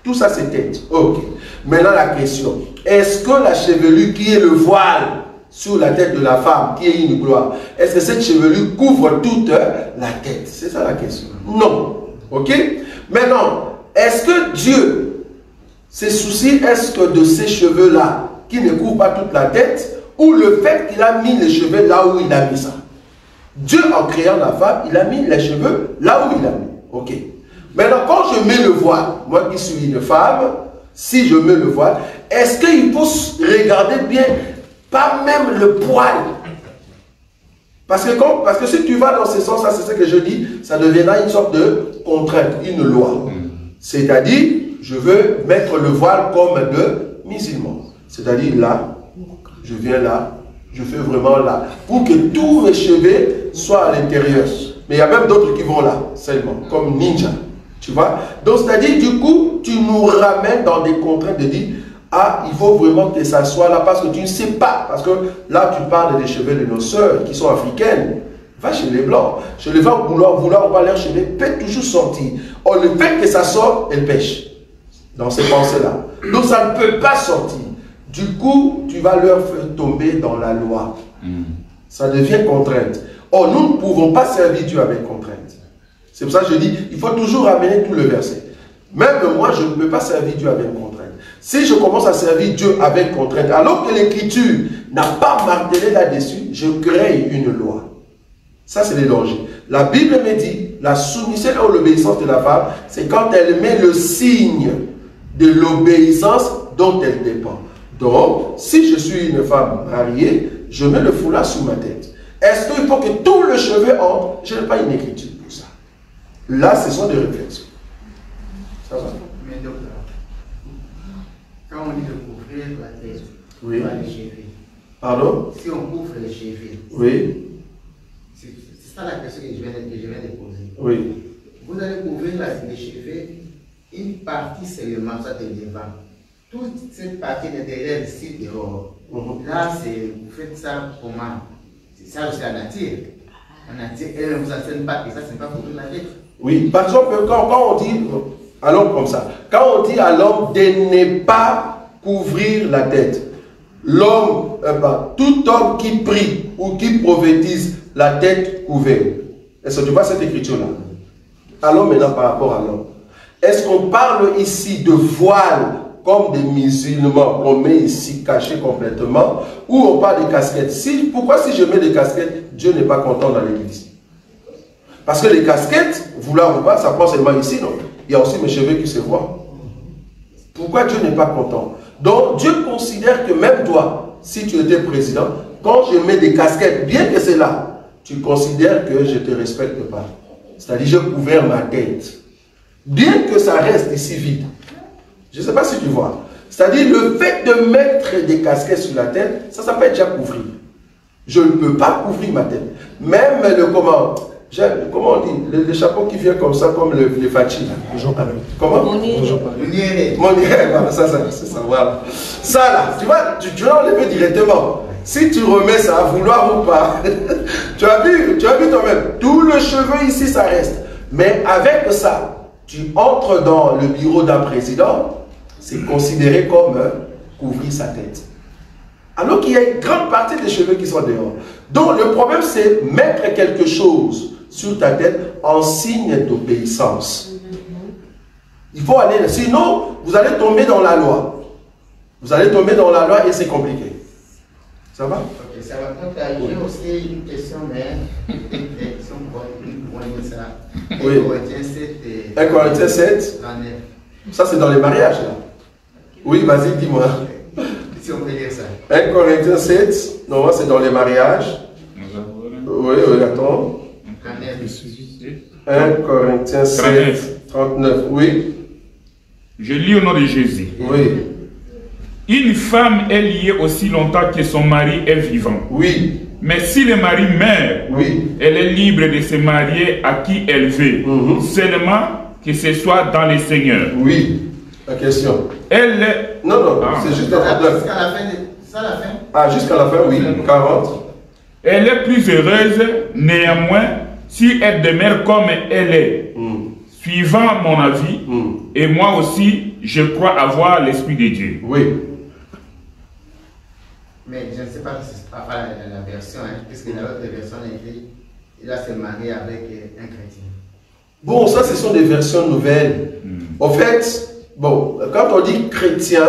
Tout ça, c'est tête. Ok. Maintenant la question, est-ce que la chevelure qui est le voile sur la tête de la femme, qui est une gloire, est-ce que cette chevelure couvre toute la tête? C'est ça la question. Non. Ok? Maintenant, est-ce que Dieu se soucie, est-ce que de ces cheveux-là, qui ne couvrent pas toute la tête, ou le fait qu'il a mis les cheveux là où il a mis ça? Dieu, en créant la femme, il a mis les cheveux là où il a mis. Ok. Maintenant, quand je mets le voile, moi qui suis une femme, si je mets le voile, est-ce qu'il faut regarder bien, pas même le poil? Parce que si tu vas dans ce sens-là, c'est ce que je dis, ça deviendra une sorte de contrainte, une loi. C'est-à-dire, je veux mettre le voile comme de musulman. C'est-à-dire là, je viens là, je fais vraiment là, pour que tous mes cheveux soient à l'intérieur. Mais il y a même d'autres qui vont là, seulement, comme ninja. Tu vois? Donc, c'est-à-dire, du coup, tu nous ramènes dans des contraintes de dire, ah, il faut vraiment que ça soit là, parce que tu ne sais pas. Parce que là, tu parles des cheveux de nos sœurs qui sont africaines. Va chez les blancs. Chez les blancs, vouloir pas leurs cheveux, peut toujours sortir. Or, le fait que ça sorte, elle pêche. Dans ces pensées-là. Donc, ça ne peut pas sortir. Du coup, tu vas leur faire tomber dans la loi. Ça devient contrainte. Or, nous ne pouvons pas servir Dieu avec contrainte. C'est pour ça que je dis, il faut toujours ramener tout le verset. Même moi, je ne peux pas servir Dieu avec contrainte. Si je commence à servir Dieu avec contrainte, alors que l'Écriture n'a pas martelé là-dessus, je crée une loi. Ça, c'est le danger. La Bible me dit, la soumission ou l'obéissance de la femme, c'est quand elle met le signe de l'obéissance dont elle dépend. Donc, si je suis une femme mariée, je mets le foulard sur ma tête. Est-ce qu'il faut que tout le cheveu entre? Je n'ai pas une écriture pour ça. Là, ce sont des réflexions. Ça va? Mais docteur, quand on dit de couvrir la tête, oui. pas les cheveux. Pardon? Si on couvre les cheveux, oui. C'est ça la question que je viens de poser. Oui. Vous allez couvrir les cheveux, une partie seulement, ça de devant. Toute cette partie de derrière ici dehors. Là, vous faites ça comment? C'est ça aussi la nature. La nature, elle ne vous enseigne pas que ça, c'est pas pour la tête. Oui, par exemple, quand on dit, allons comme ça, quand on dit à l'homme de ne pas couvrir la tête, l'homme, tout homme qui prie ou qui prophétise la tête couverte, est-ce que tu vois cette écriture-là? Allons maintenant par rapport à l'homme. Est-ce qu'on parle ici de voile comme des musulmans qu'on met ici cachés complètement, ou on parle de casquettes? Pourquoi si je mets des casquettes, Dieu n'est pas content dans l'église? Parce que les casquettes, vouloir ou pas, ça prend seulement ici, non? Il y a aussi mes cheveux qui se voient. Pourquoi Dieu n'est pas content? Donc Dieu considère que même toi, si tu étais président, quand je mets des casquettes, bien que c'est là, tu considères que je ne te respecte pas. C'est-à-dire, je couvert ma tête. Bien que ça reste ici vide. Je ne sais pas si tu vois. C'est-à-dire, le fait de mettre des casquettes sur la tête, ça s'appelle déjà couvrir. Je ne peux pas couvrir ma tête. Même le comment on dit, le chapeau qui vient comme ça, comme le fachi. Comment? Moniere, voilà, ça, c'est ça, voilà. Ça là, tu vois, tu vas enlever directement. Si tu remets ça, à vouloir ou pas, tu as vu toi-même, tout le cheveu ici, ça reste. Mais avec ça, tu entres dans le bureau d'un président, c'est considéré comme couvrir sa tête. Alors qu'il y a une grande partie des cheveux qui sont dehors. Donc le problème, c'est mettre quelque chose sur ta tête en signe d'obéissance. Il faut aller là. Sinon, vous allez tomber dans la loi. Vous allez tomber dans la loi et c'est compliqué. Ça va? Ok, ça va. J'ai aussi une question, mais si on voit ça. Oui. 1 Corinthiens 7. Ça, c'est dans les mariages, là. Oui, vas-y, dis-moi. Si on peut lire ça. 1 Corinthiens 7. Non, c'est dans les mariages. Oui, attends. 1 Corinthiens 7, 39, oui. Je lis au nom de Jésus. Oui. Une femme est liée aussi longtemps que son mari est vivant. Oui. Mais si le mari meurt, oui, elle est libre de se marier à qui elle veut. Seulement que ce soit dans le Seigneur. Oui. La question. Elle... Non, c'est juste la fin. Jusqu'à la fin. Ça la fin? Ah, jusqu'à la fin, oui. 40. Elle est plus heureuse, néanmoins, si elle demeure comme elle est. Suivant mon avis, et moi aussi, je crois avoir l'Esprit de Dieu. Oui. Mais je ne sais pas si c'est pas la version, hein, puisque dans l'autre version, il a se marié avec un chrétien. Bon, ça, ce sont des versions nouvelles. En fait, bon, quand on dit chrétien,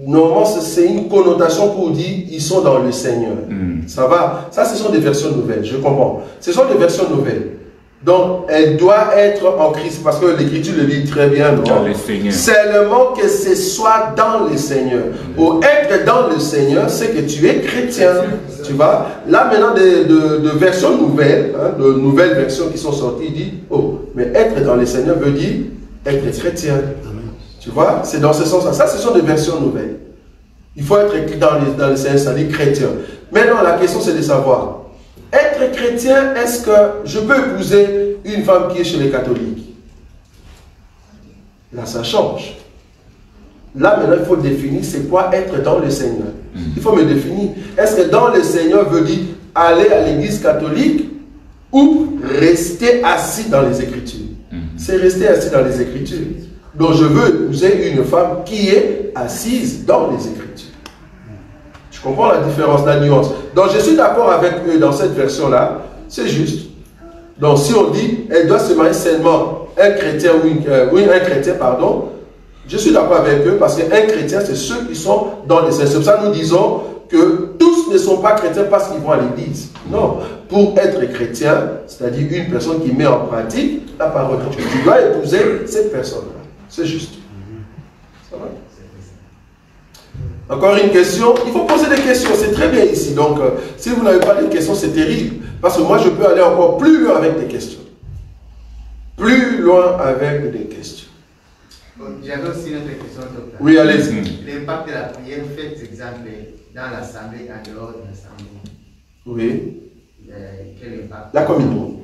normalement, c'est une connotation pour dire ils sont dans le Seigneur. Ça va? Ça, ce sont des versions nouvelles, je comprends. Ce sont des versions nouvelles. Donc, elle doit être en Christ, parce que l'Écriture le dit très bien, non? Dans le Seigneur. Seulement que ce soit dans le Seigneur. Ou être dans le Seigneur, c'est que tu es chrétien. Tu vois? Là, maintenant, de versions nouvelles, hein, de nouvelles versions qui sont sorties, dit, oh, mais être dans le Seigneur veut dire être chrétien. Tu vois? C'est dans ce sens-là. Ça, ce sont des versions nouvelles. Il faut être dans le Seigneur, c'est-à-dire chrétien. Maintenant, la question, c'est de savoir, être chrétien, est-ce que je peux épouser une femme qui est chez les catholiques? Là, ça change. Là, maintenant, il faut définir c'est quoi être dans le Seigneur. Il faut me définir. Est-ce que dans le Seigneur veut dire aller à l'église catholique ou rester assis dans les Écritures? C'est rester assis dans les Écritures. Donc, je veux épouser une femme qui est assise dans les Écritures. Je comprends la différence, la nuance. Donc, je suis d'accord avec eux dans cette version-là. C'est juste. Donc, si on dit, elle doit se marier seulement un chrétien ou un chrétien, pardon, je suis d'accord avec eux parce qu'un chrétien, c'est ceux qui sont dans les saints. C'est pour ça que nous disons que tous ne sont pas chrétiens parce qu'ils vont à l'église. Non. Pour être chrétien, c'est-à-dire une personne qui met en pratique la parole de Dieu, tu dois épouser cette personne-là. C'est juste. Ça va? Encore une question? Il faut poser des questions, c'est très bien ici. Donc, si vous n'avez pas de questions, c'est terrible. Parce que moi, je peux aller encore plus loin avec des questions. Plus loin avec des questions. J'avais aussi une autre question, docteur. Oui, allez-y. L'impact de la prière, faites exemple dans l'assemblée, en dehors de l'assemblée. Oui. Quel impact? La communion.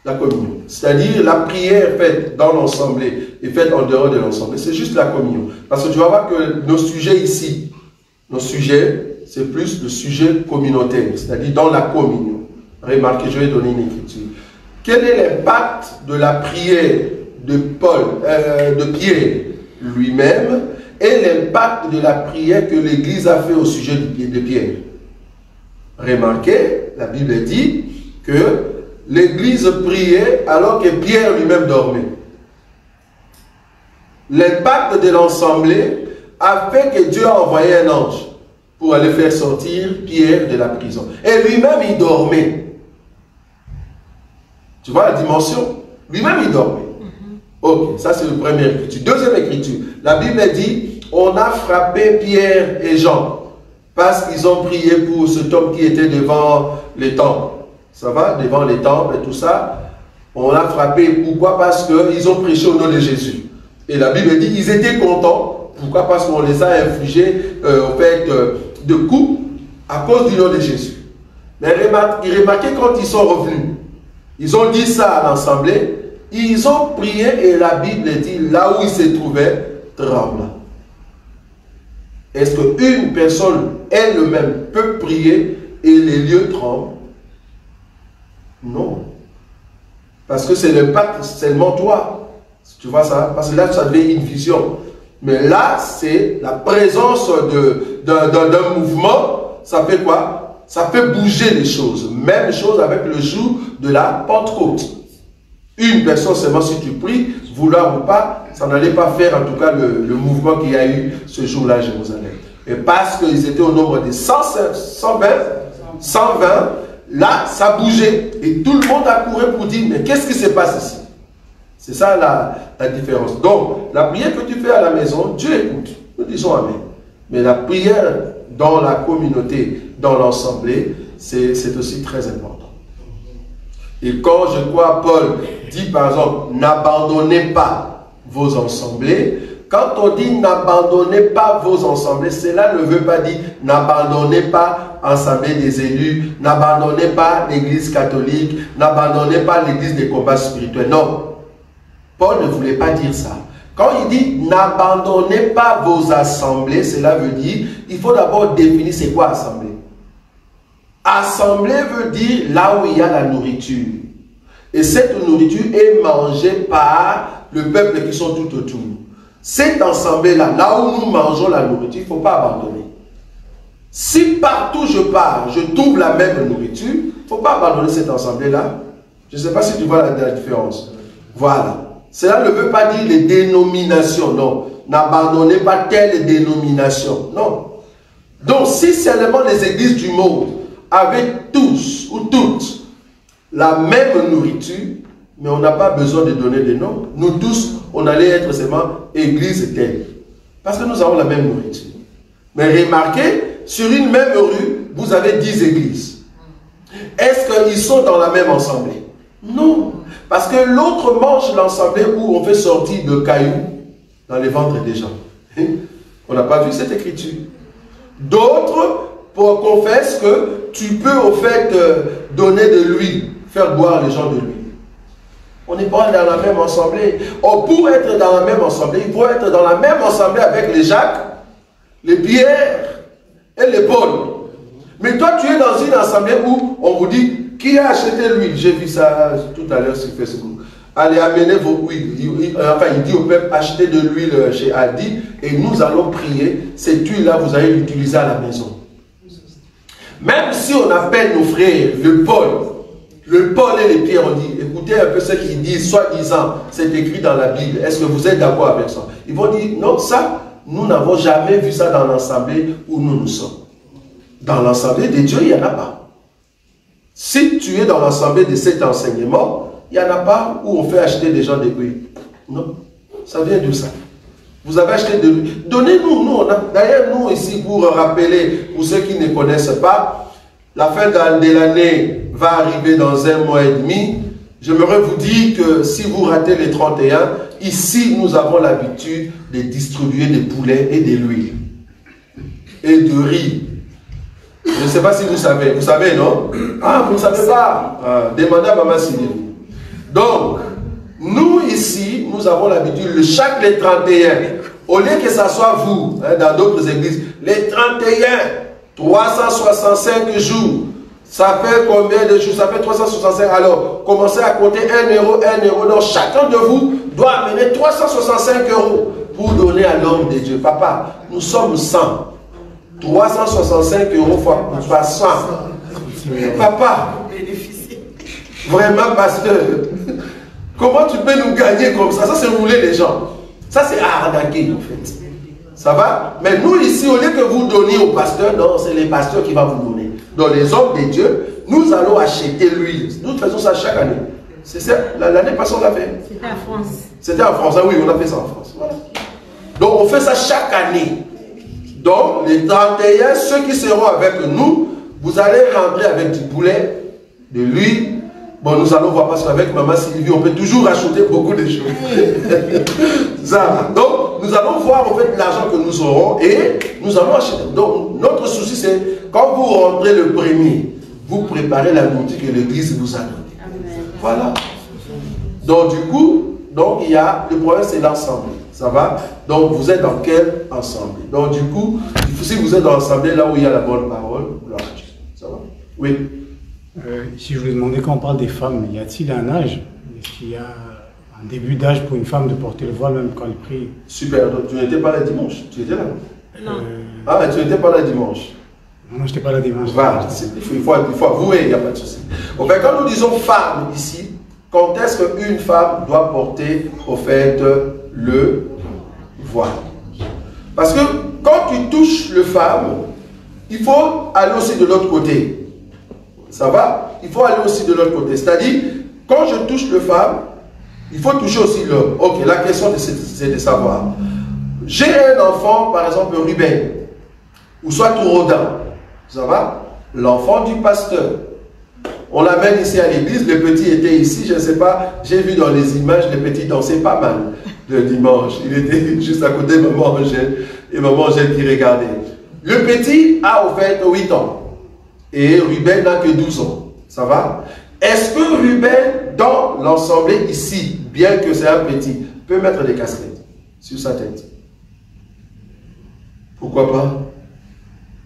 La communion. C'est-à-dire la prière faite dans l'assemblée et faite en dehors de l'assemblée, c'est juste la communion. Parce que tu vas voir que nos sujets ici, nos sujets, c'est plus le sujet communautaire, c'est-à-dire dans la communion. Remarquez, je vais donner une écriture. Quel est l'impact de la prière de Pierre lui-même et l'impact de la prière que l'Église a fait au sujet de Pierre? Remarquez, la Bible dit que l'Église priait alors que Pierre lui-même dormait. L'impact de l'assemblée a fait que Dieu a envoyé un ange pour aller faire sortir Pierre de la prison. Et lui-même, il dormait. Tu vois la dimension? Lui-même, il dormait. Ok, ça c'est la première écriture. Deuxième écriture, la Bible dit, on a frappé Pierre et Jean parce qu'ils ont prié pour cet homme qui était devant les temples. Ça va? Devant les temples et tout ça. On a frappé. Pourquoi? Parce qu'ils ont prêché au nom de Jésus. Et la Bible dit, ils étaient contents. Pourquoi? Parce qu'on les a infligés de coups à cause du nom de Jésus. Mais remarquez quand ils sont revenus. Ils ont dit ça à l'assemblée. Ils ont prié et la Bible dit, là où ils se trouvaient, trembla. Est-ce qu'une personne elle-même peut prier et les lieux tremblent? Non. Parce que c'est l'impact seulement toi. Tu vois ça? Parce que là, ça devient une vision. Mais là, c'est la présence d'un mouvement. Ça fait quoi? Ça fait bouger les choses. Même chose avec le jour de la Pentecôte. Une personne seulement, si tu pries, vouloir ou pas, ça n'allait pas faire en tout cas le mouvement qu'il y a eu ce jour-là à Jérusalem. Et parce qu'ils étaient au nombre de 120, là, ça bougeait. Et tout le monde a couru pour dire, mais qu'est-ce qui se passe ici? C'est ça la différence. Donc, la prière que tu fais à la maison, Dieu écoute. Nous disons Amen. Mais la prière dans la communauté, dans l'assemblée, c'est aussi très important. Et quand je crois Paul dit par exemple, n'abandonnez pas vos assemblées, quand on dit n'abandonnez pas vos assemblées, cela ne veut pas dire n'abandonnez pas l'assemblée des élus, n'abandonnez pas l'église catholique, n'abandonnez pas l'église des combats spirituels. Non, Paul ne voulait pas dire ça. Quand il dit n'abandonnez pas vos assemblées, cela veut dire, il faut d'abord définir c'est quoi assemblée. Assemblée veut dire là où il y a la nourriture. Et cette nourriture est mangée par le peuple qui sont tout autour. cette assemblée-là, là où nous mangeons la nourriture, il ne faut pas abandonner. Si partout je pars, je trouve la même nourriture, il ne faut pas abandonner cette assemblée-là. Je ne sais pas si tu vois la différence. Voilà. Cela ne veut pas dire les dénominations, non. N'abandonnez pas telle dénomination, non. Donc, si seulement les églises du monde avaient tous ou toutes la même nourriture, mais on n'a pas besoin de donner des noms, nous tous, on allait être seulement église telle. Parce que nous avons la même nourriture. Mais remarquez, sur une même rue, vous avez 10 églises. Est-ce qu'ils sont dans la même assemblée? Non. Parce que l'autre mange l'assemblée où on fait sortir de cailloux dans les ventres des gens. On n'a pas vu cette écriture. D'autres confessent que tu peux au fait donner de l'huile, faire boire les gens de l'huile. On n'est pas dans la même assemblée. Or, pour être dans la même assemblée, il faut être dans la même assemblée avec les Jacques, les Pierre et les Paul. Mais toi, tu es dans une assemblée où on vous dit qui a acheté l'huile. J'ai vu ça tout à l'heure sur Facebook. Allez, amenez vos huiles. Enfin, il dit au peuple, achetez de l'huile chez Aldi et nous allons prier. Cette huile-là, vous allez l'utiliser à la maison. Même si on appelle nos frères le Paul et les Pierre, on dit, écoutez un peu ce qu'ils disent, soi-disant, c'est écrit dans la Bible. Est-ce que vous êtes d'accord avec ça? Ils vont dire, non, ça, nous n'avons jamais vu ça dans l'assemblée où nous sommes. Dans l'assemblée des dieux, il n'y en a pas. Si tu es dans l'assemblée de cet enseignement, il n'y en a pas où on fait acheter des gens des huiles. Non, ça vient de ça. Vous avez acheté de l'huile. Donnez-nous, d'ailleurs, nous ici, pour rappeler, pour ceux qui ne connaissent pas, la fin de l'année va arriver dans 1 mois et demi. J'aimerais vous dire que si vous ratez les 31, ici, nous avons l'habitude de distribuer des poulets et de l'huile. Et de riz. Je ne sais pas si vous savez. Vous savez, non? Ah, vous ne savez pas. Demandez à Maman Sylvie. Donc, nous ici, nous avons l'habitude, chaque les 31, au lieu que ça soit vous, dans d'autres églises, les 31, 365 jours, ça fait combien de jours? Ça fait 365. Alors, commencez à compter 1 euro, 1 euro. Donc, chacun de vous doit amener 365 euros pour donner à l'homme de Dieu. Papa, nous sommes 100. 365 euros fois 100. Papa, vraiment, pasteur, comment tu peux nous gagner comme ça? Ça, c'est rouler les gens. Ça, c'est arnaquer, en fait. Ça va? Mais nous, ici, au lieu que vous donniez au pasteur, non, c'est les pasteurs qui vont vous donner. Donc, les hommes de Dieu, nous allons acheter l'huile. Nous faisons ça chaque année. C'est ça. L'année passée, on l'a fait. C'était en France. C'était en France. Ah oui, on a fait ça en France. Voilà. Donc, on fait ça chaque année. Donc, les 31, ceux qui seront avec nous, vous allez rentrer avec du poulet, de l'huile. Bon, nous allons voir parce qu'avec Maman Sylvie, on peut toujours rajouter beaucoup de choses. Ça. Donc, nous allons voir en fait l'argent que nous aurons et nous allons acheter. Donc, notre souci, c'est quand vous rentrez le premier, vous préparez la nourriture que l'Église vous a donnée. Voilà. Donc, du coup, il y a, le problème, c'est l'ensemble. Ça va? Donc, vous êtes dans quel ensemble? Donc, du coup, si vous êtes dans l'assemblée, là où il y a la bonne parole, gloire à Dieu. Ça va? Oui. Si je vous demandais, quand on parle des femmes, y a-t-il un âge? Est-ce qu'il y a un début d'âge pour une femme de porter le voile même quand elle prie? Super, donc tu n'étais pas là dimanche, tu étais là? Non. Ah, tu n'étais pas là dimanche? Non, je n'étais pas là dimanche. Voilà, il faut avouer, il n'y a pas de souci. En fait, quand nous disons femme ici, quand est-ce qu'une femme doit porter au fait le voile? Parce que quand tu touches le femme, il faut aller aussi de l'autre côté. Ça va? Il faut aller aussi de l'autre côté. C'est-à-dire, quand je touche le femme, il faut toucher aussi l'homme. Ok, la question c'est de savoir. J'ai un enfant, par exemple, Ruben, ou soit Tourodin. Ça va? L'enfant du pasteur. On l'amène ici à l'église, le petit était ici, je ne sais pas, j'ai vu dans les images, le petit dansait pas mal le dimanche. Il était juste à côté de maman Angèle, et maman Angèle qui regardait. Le petit a au fait 8 ans. Et Ruben n'a que 12 ans. Ça va? Est-ce que Ruben, dans l'ensemble ici, bien que c'est un petit, peut mettre des casquettes sur sa tête? Pourquoi pas?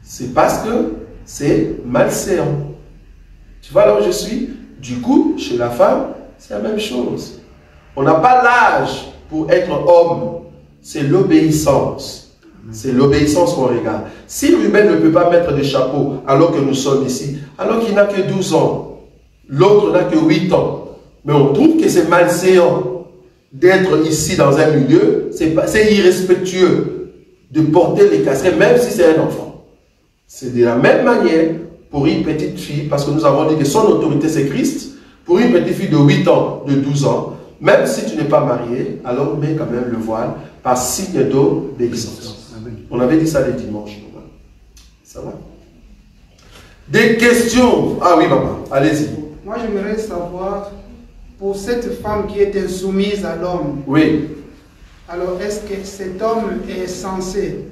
C'est parce que c'est malséant. Tu vois là où je suis? Du coup, chez la femme, c'est la même chose. On n'a pas l'âge pour être homme. c'est l'obéissance. C'est l'obéissance qu'on regarde. Si Ruben ne peut pas mettre de chapeau alors que nous sommes ici, alors qu'il n'a que 12 ans, l'autre n'a que 8 ans, mais on trouve que c'est malséant d'être ici dans un milieu, c'est irrespectueux de porter les casquettes, même si c'est un enfant. C'est de la même manière pour une petite fille, parce que nous avons dit que son autorité c'est Christ, pour une petite fille de 8 ans, de 12 ans, même si tu n'es pas marié, alors mets quand même le voile par signe d'obéissance. On avait dit ça le dimanche. Ça va? Des questions? Ah oui, maman, allez-y. Moi, j'aimerais savoir, pour cette femme qui est insoumise à l'homme, oui. Alors, est-ce que cet homme est censé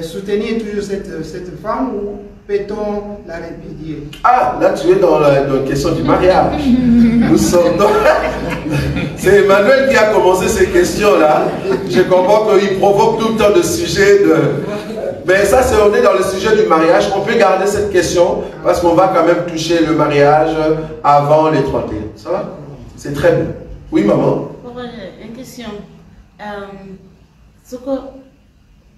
soutenir toujours cette femme ou peut-on la répudier? Ah, là tu es dans la question du mariage. Nous sommes dans... C'est Emmanuel qui a commencé ces questions-là. Je comprends qu'il provoque tout le temps de sujets de... Mais ça, c'est on est dans le sujet du mariage. On peut garder cette question parce qu'on va quand même toucher le mariage avant les 31. Ça va? C'est très bien. Oui, maman? Une question. Ce que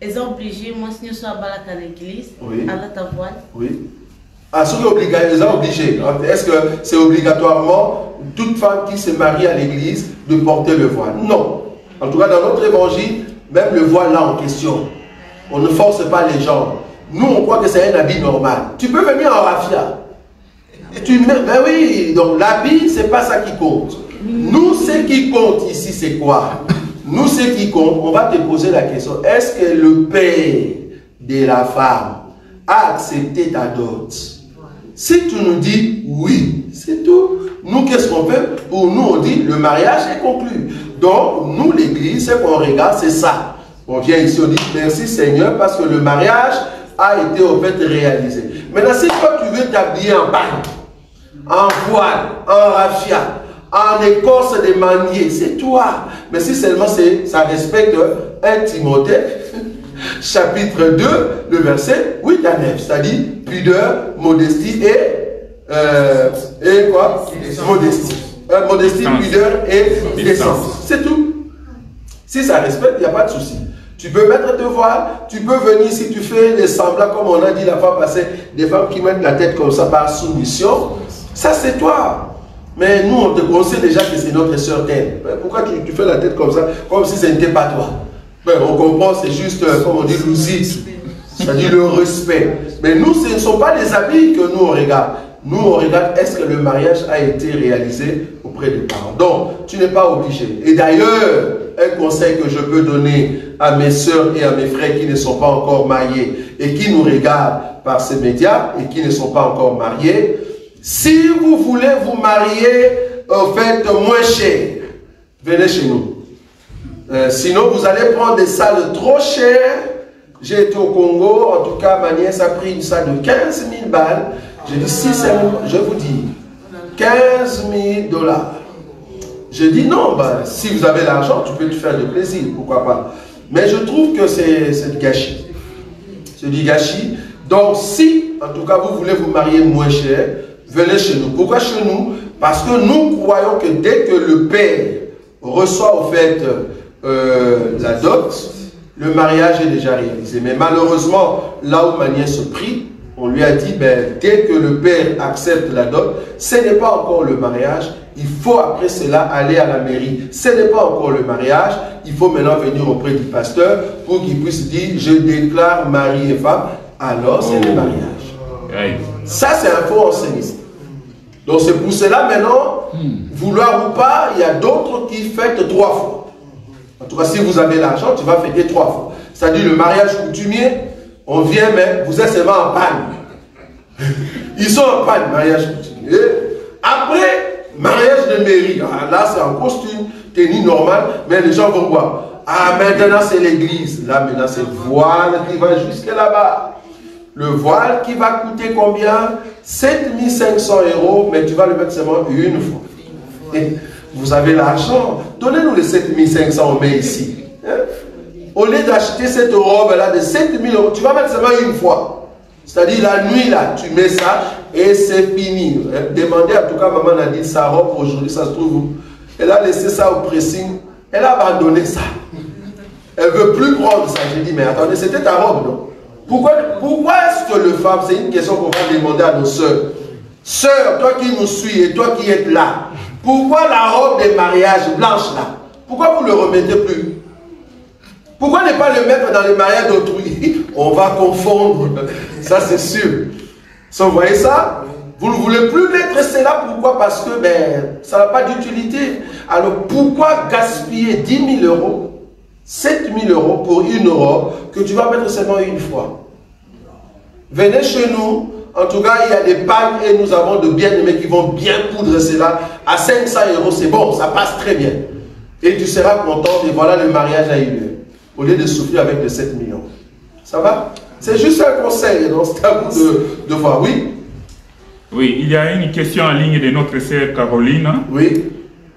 ils ont obligé, moi, si nous sommes à l'église, oui. à la voile. Oui. Ah, ce qui est obligatoire, ils ont obligé. Est-ce que c'est obligatoirement toute femme qui se marie à l'église de porter le voile? Non. En tout cas, dans notre évangile, même le voile là en question, on ne force pas les gens. Nous, on croit que c'est un habit normal. Tu peux venir en raffia. Ben oui, donc l'habit, c'est pas ça qui compte. Nous, ce qui compte ici, c'est quoi? Nous, ce qui compte, on va te poser la question. Est-ce que le père de la femme a accepté ta dot? Si tu nous dis oui, c'est tout. Nous, qu'est-ce qu'on fait? Pour nous, on dit le mariage est conclu. Donc, nous, l'église, ce qu'on regarde, c'est ça. On vient ici, on dit merci Seigneur parce que le mariage a été au fait réalisé. Maintenant, si toi, tu veux t'habiller en bagne, en voile, en raffia, en écorce de manier, c'est toi. Mais si seulement ça respecte 1 Timothée, chapitre 2, le verset 8 à 9, c'est-à-dire pudeur, modestie et quoi? Modestie. Modestie, pudeur et décence. C'est tout. Si ça respecte, il n'y a pas de souci. Tu peux mettre tes voiles, tu peux venir si tu fais les semblants, comme on a dit la fois passée, des femmes qui mettent la tête comme ça par soumission. Ça, c'est toi. Mais nous, on te conseille déjà que c'est notre sœur telle. Pourquoi tu fais la tête comme ça, comme si ce n'était pas toi? On comprend, c'est juste, comme on dit, l'ousite. C'est-à-dire le respect. Mais nous, ce ne sont pas les habits que nous, on regarde. Nous, on regarde, est-ce que le mariage a été réalisé auprès des parents? Donc, tu n'es pas obligé. Et d'ailleurs, un conseil que je peux donner à mes sœurs et à mes frères qui ne sont pas encore mariés et qui nous regardent par ces médias et qui ne sont pas encore mariés, si vous voulez vous marier, au fait, moins cher, venez chez nous. Sinon, vous allez prendre des salles trop chères. J'ai été au Congo, en tout cas, ma nièce a pris une salle de 15 000 balles. J'ai dit, si c'est, je vous dis, 15 000 $. J'ai dit, non, bah, si vous avez l'argent, tu peux te faire de plaisir, pourquoi pas. Mais je trouve que c'est du gâchis. C'est du gâchis. Donc, si, en tout cas, vous voulez vous marier moins cher, venez chez nous. Pourquoi chez nous? Parce que nous croyons que dès que le père reçoit au fait la dot, le mariage est déjà réalisé. Mais malheureusement, là où ma nièce prie, on lui a dit, ben, dès que le père accepte la dot, ce n'est pas encore le mariage. Il faut après cela aller à la mairie. Ce n'est pas encore le mariage. Il faut maintenant venir auprès du pasteur pour qu'il puisse dire, je déclare mari et femme. Alors c'est le mariage. Ça, c'est un faux enseignement. Donc c'est pour cela maintenant, vouloir ou pas, il y a d'autres qui fêtent 3 fois. En tout cas, si vous avez l'argent, tu vas fêter 3 fois. C'est-à-dire le mariage coutumier, on vient, mais vous êtes seulement en panne. Ils sont en panne, mariage coutumier. Après, mariage de mairie. Ah, là, c'est en costume, tenue normale, mais les gens vont voir. Ah, maintenant, c'est l'église. Là, maintenant, c'est le voile qui va jusque là-bas. Le voile qui va coûter combien? 7 500 €, mais tu vas le mettre seulement une fois. Et vous avez l'argent. Donnez-nous les 7 500, on met ici. Hein? Au lieu d'acheter cette robe-là de 7 000 €, tu vas mettre seulement une fois. C'est-à-dire la nuit, là, tu mets ça et c'est fini. Demandez, en tout cas, maman a dit sa robe aujourd'hui, ça se trouve où? Elle a laissé ça au pressing. Elle a abandonné ça. Elle ne veut plus prendre ça. J'ai dit, mais attendez, c'était ta robe, non? Pourquoi est-ce que le femme, c'est une question qu'on va demander à nos sœurs. Sœur, toi qui nous suis et toi qui êtes là, pourquoi la robe des mariages blanche là? Pourquoi vous ne le remettez plus? Pourquoi ne pas le mettre dans les mariages d'autrui? On va confondre, ça c'est sûr. Ça, vous voyez ça? Vous ne voulez plus mettre cela, pourquoi? Parce que ça n'a pas d'utilité. Alors pourquoi gaspiller 10 000 €, 7 000 € pour une robe que tu vas mettre seulement une fois? Venez chez nous, en tout cas il y a des pagnes et nous avons de bien-aimés qui vont bien poudre cela. À 500 €, c'est bon, ça passe très bien. Et tu seras content et voilà, le mariage a eu lieu. Au lieu de souffrir avec les 7 millions. Ça va? C'est juste un conseil, donc c'est à vous de voir. Oui? Oui, il y a une question en ligne de notre sœur Caroline. Oui.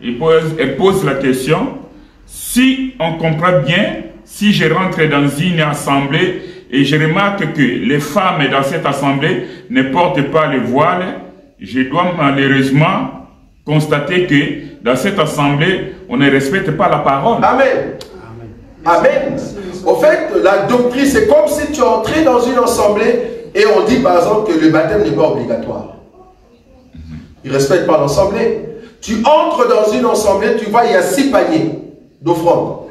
Elle pose la question, si on comprend bien, si je rentre dans une assemblée et je remarque que les femmes dans cette assemblée ne portent pas le voile, je dois malheureusement constater que dans cette assemblée, on ne respecte pas la parole. Amen. Amen. Au fait, la doctrine, c'est comme si tu entrais dans une assemblée et on dit par exemple que le baptême n'est pas obligatoire. Ils ne respectent pas l'assemblée. Tu entres dans une assemblée, tu vois, il y a 6 paniers d'offrandes.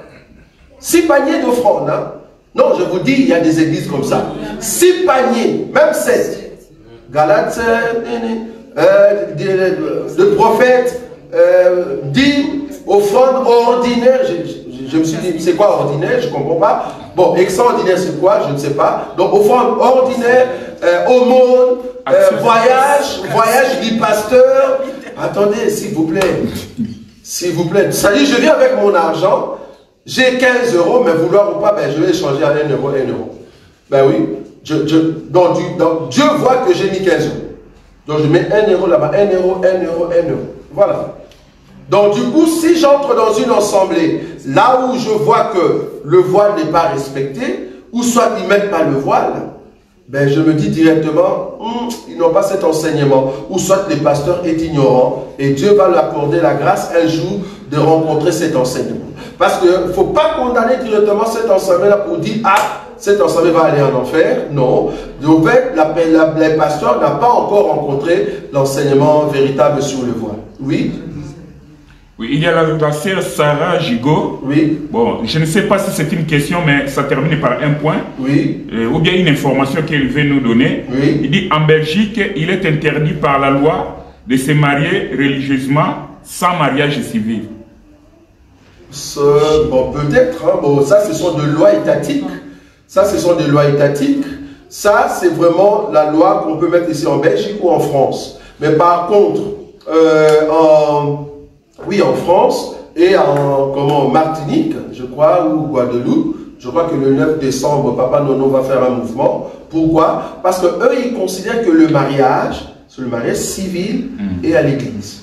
6 paniers d'offrandes. Hein? Non, je vous dis, il y a des églises comme ça. 6 paniers, même 7. Galates, le prophète, dit offrande ordinaire. Je me suis dit, c'est quoi ordinaire? Je ne comprends pas. Bon, extraordinaire, c'est quoi? Je ne sais pas. Donc, offrande ordinaire, aumône, voyage du pasteur. Attendez, s'il vous plaît. S'il vous plaît. Ça dit, je viens avec mon argent. J'ai 15 €, mais vouloir ou pas, je vais échanger à 1 €, 1 €. Ben oui. Donc, Dieu voit que j'ai mis 15 €. Donc, je mets 1 € là-bas. 1 €, 1 €, 1 €, 1 €. Voilà. Donc du coup, si j'entre dans une assemblée, là où je vois que le voile n'est pas respecté, ou soit ils ne mettent pas le voile, je me dis directement, ils n'ont pas cet enseignement, ou soit le pasteur est ignorant, et Dieu va lui accorder la grâce un jour de rencontrer cet enseignement. Parce qu'il ne faut pas condamner directement cet enseignement-là pour dire, ah, cet enseignement va aller en enfer. Non. En fait, le pasteur n'a pas encore rencontré l'enseignement véritable sur le voile. Oui. Oui, il y a la sœur Sarah Gigot. Oui. Bon, je ne sais pas si c'est une question, mais ça termine par un point. Oui. Ou bien une information qu'elle veut nous donner. Oui. Il dit, en Belgique, il est interdit par la loi de se marier religieusement sans mariage civil. Bon, peut-être. Hein, bon, ça, ce sont des lois étatiques. Ça, ce sont des lois étatiques. Ça, c'est vraiment la loi qu'on peut mettre ici en Belgique ou en France. Mais par contre, en France et en Martinique, je crois, ou Guadeloupe, je crois que le 9 décembre, Papa Nono va faire un mouvement. Pourquoi? Parce qu'eux, ils considèrent que le mariage, c'est le mariage civil et à l'église.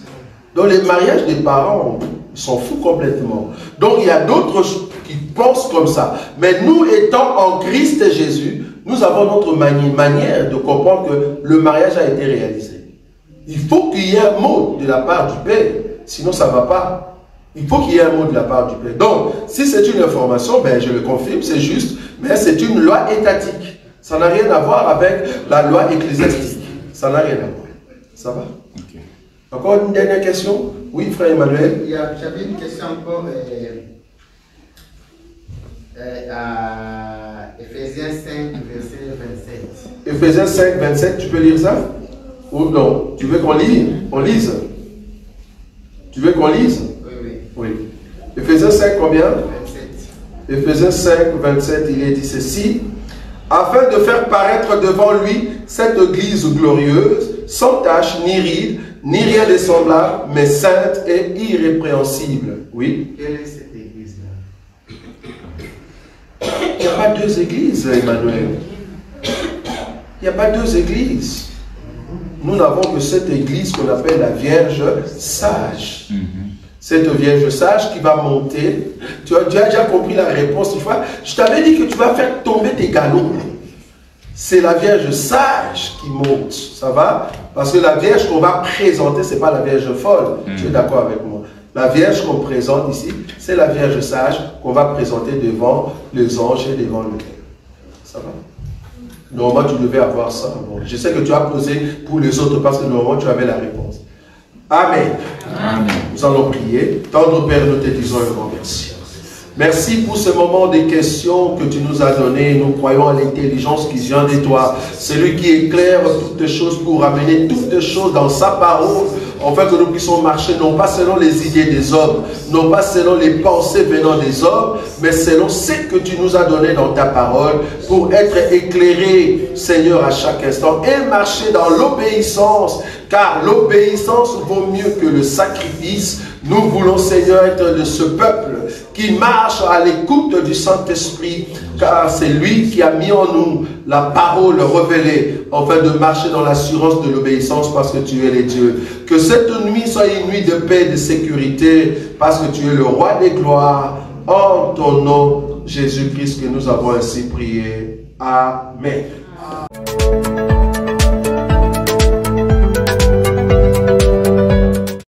Donc les mariages des parents, ils s'en foutent complètement. Donc il y a d'autres qui pensent comme ça. Mais nous, étant en Christ Jésus, nous avons notre manière de comprendre que le mariage a été réalisé. Il faut qu'il y ait un mot de la part du Père. Sinon, ça ne va pas. Il faut qu'il y ait un mot de la part du Père. Donc, si c'est une information, je le confirme, c'est juste, mais c'est une loi étatique. Ça n'a rien à voir avec la loi ecclésiastique. Ça n'a rien à voir. Ça va? Okay. Encore une dernière question? Oui, frère Emmanuel? J'avais une question encore à Ephésiens 5, verset 27. Ephésiens 5, 27, tu peux lire ça? Ou non? Tu veux qu'on lise? On lise? Tu veux qu'on lise? Oui. Ephésiens 5, combien? 27. Ephésiens 5, 27, il est dit ceci. Afin de faire paraître devant lui cette église glorieuse, sans tache, ni ride, ni rien de semblable, mais sainte et irrépréhensible. Oui. Quelle est cette église-là? Il n'y a pas 2 églises, Emmanuel. Il n'y a pas 2 églises. Nous n'avons que cette église qu'on appelle la Vierge sage. Cette Vierge sage qui va monter. Tu as déjà compris la réponse une fois. Je t'avais dit que tu vas faire tomber tes galons. C'est la Vierge sage qui monte. Ça va? Parce que la Vierge qu'on va présenter, ce n'est pas la Vierge folle. Tu es d'accord avec moi? La Vierge qu'on présente ici, c'est la Vierge sage qu'on va présenter devant les anges et devant le Père. Ça va? Normalement, tu devais avoir ça. Bon, je sais que tu as posé pour les autres parce que normalement, tu avais la réponse. Amen. Amen. Nous allons prier. Tendre Père, nous te disons un grand merci. Merci pour ce moment de questions que tu nous as donné. Nous croyons à l'intelligence qui vient de toi. Celui qui éclaire toutes choses pour amener toutes choses dans sa parole, afin que nous puissions marcher non pas selon les idées des hommes, non pas selon les pensées venant des hommes, mais selon ce que tu nous as donné dans ta parole pour être éclairés, Seigneur, à chaque instant et marcher dans l'obéissance, car l'obéissance vaut mieux que le sacrifice. Nous voulons, Seigneur, être de ce peuple qui marche à l'écoute du Saint-Esprit, car c'est lui qui a mis en nous la parole révélée, afin de marcher dans l'assurance de l'obéissance, parce que tu es le Dieu. Que cette nuit soit une nuit de paix et de sécurité, parce que tu es le roi des gloires. En ton nom, Jésus-Christ, que nous avons ainsi prié. Amen.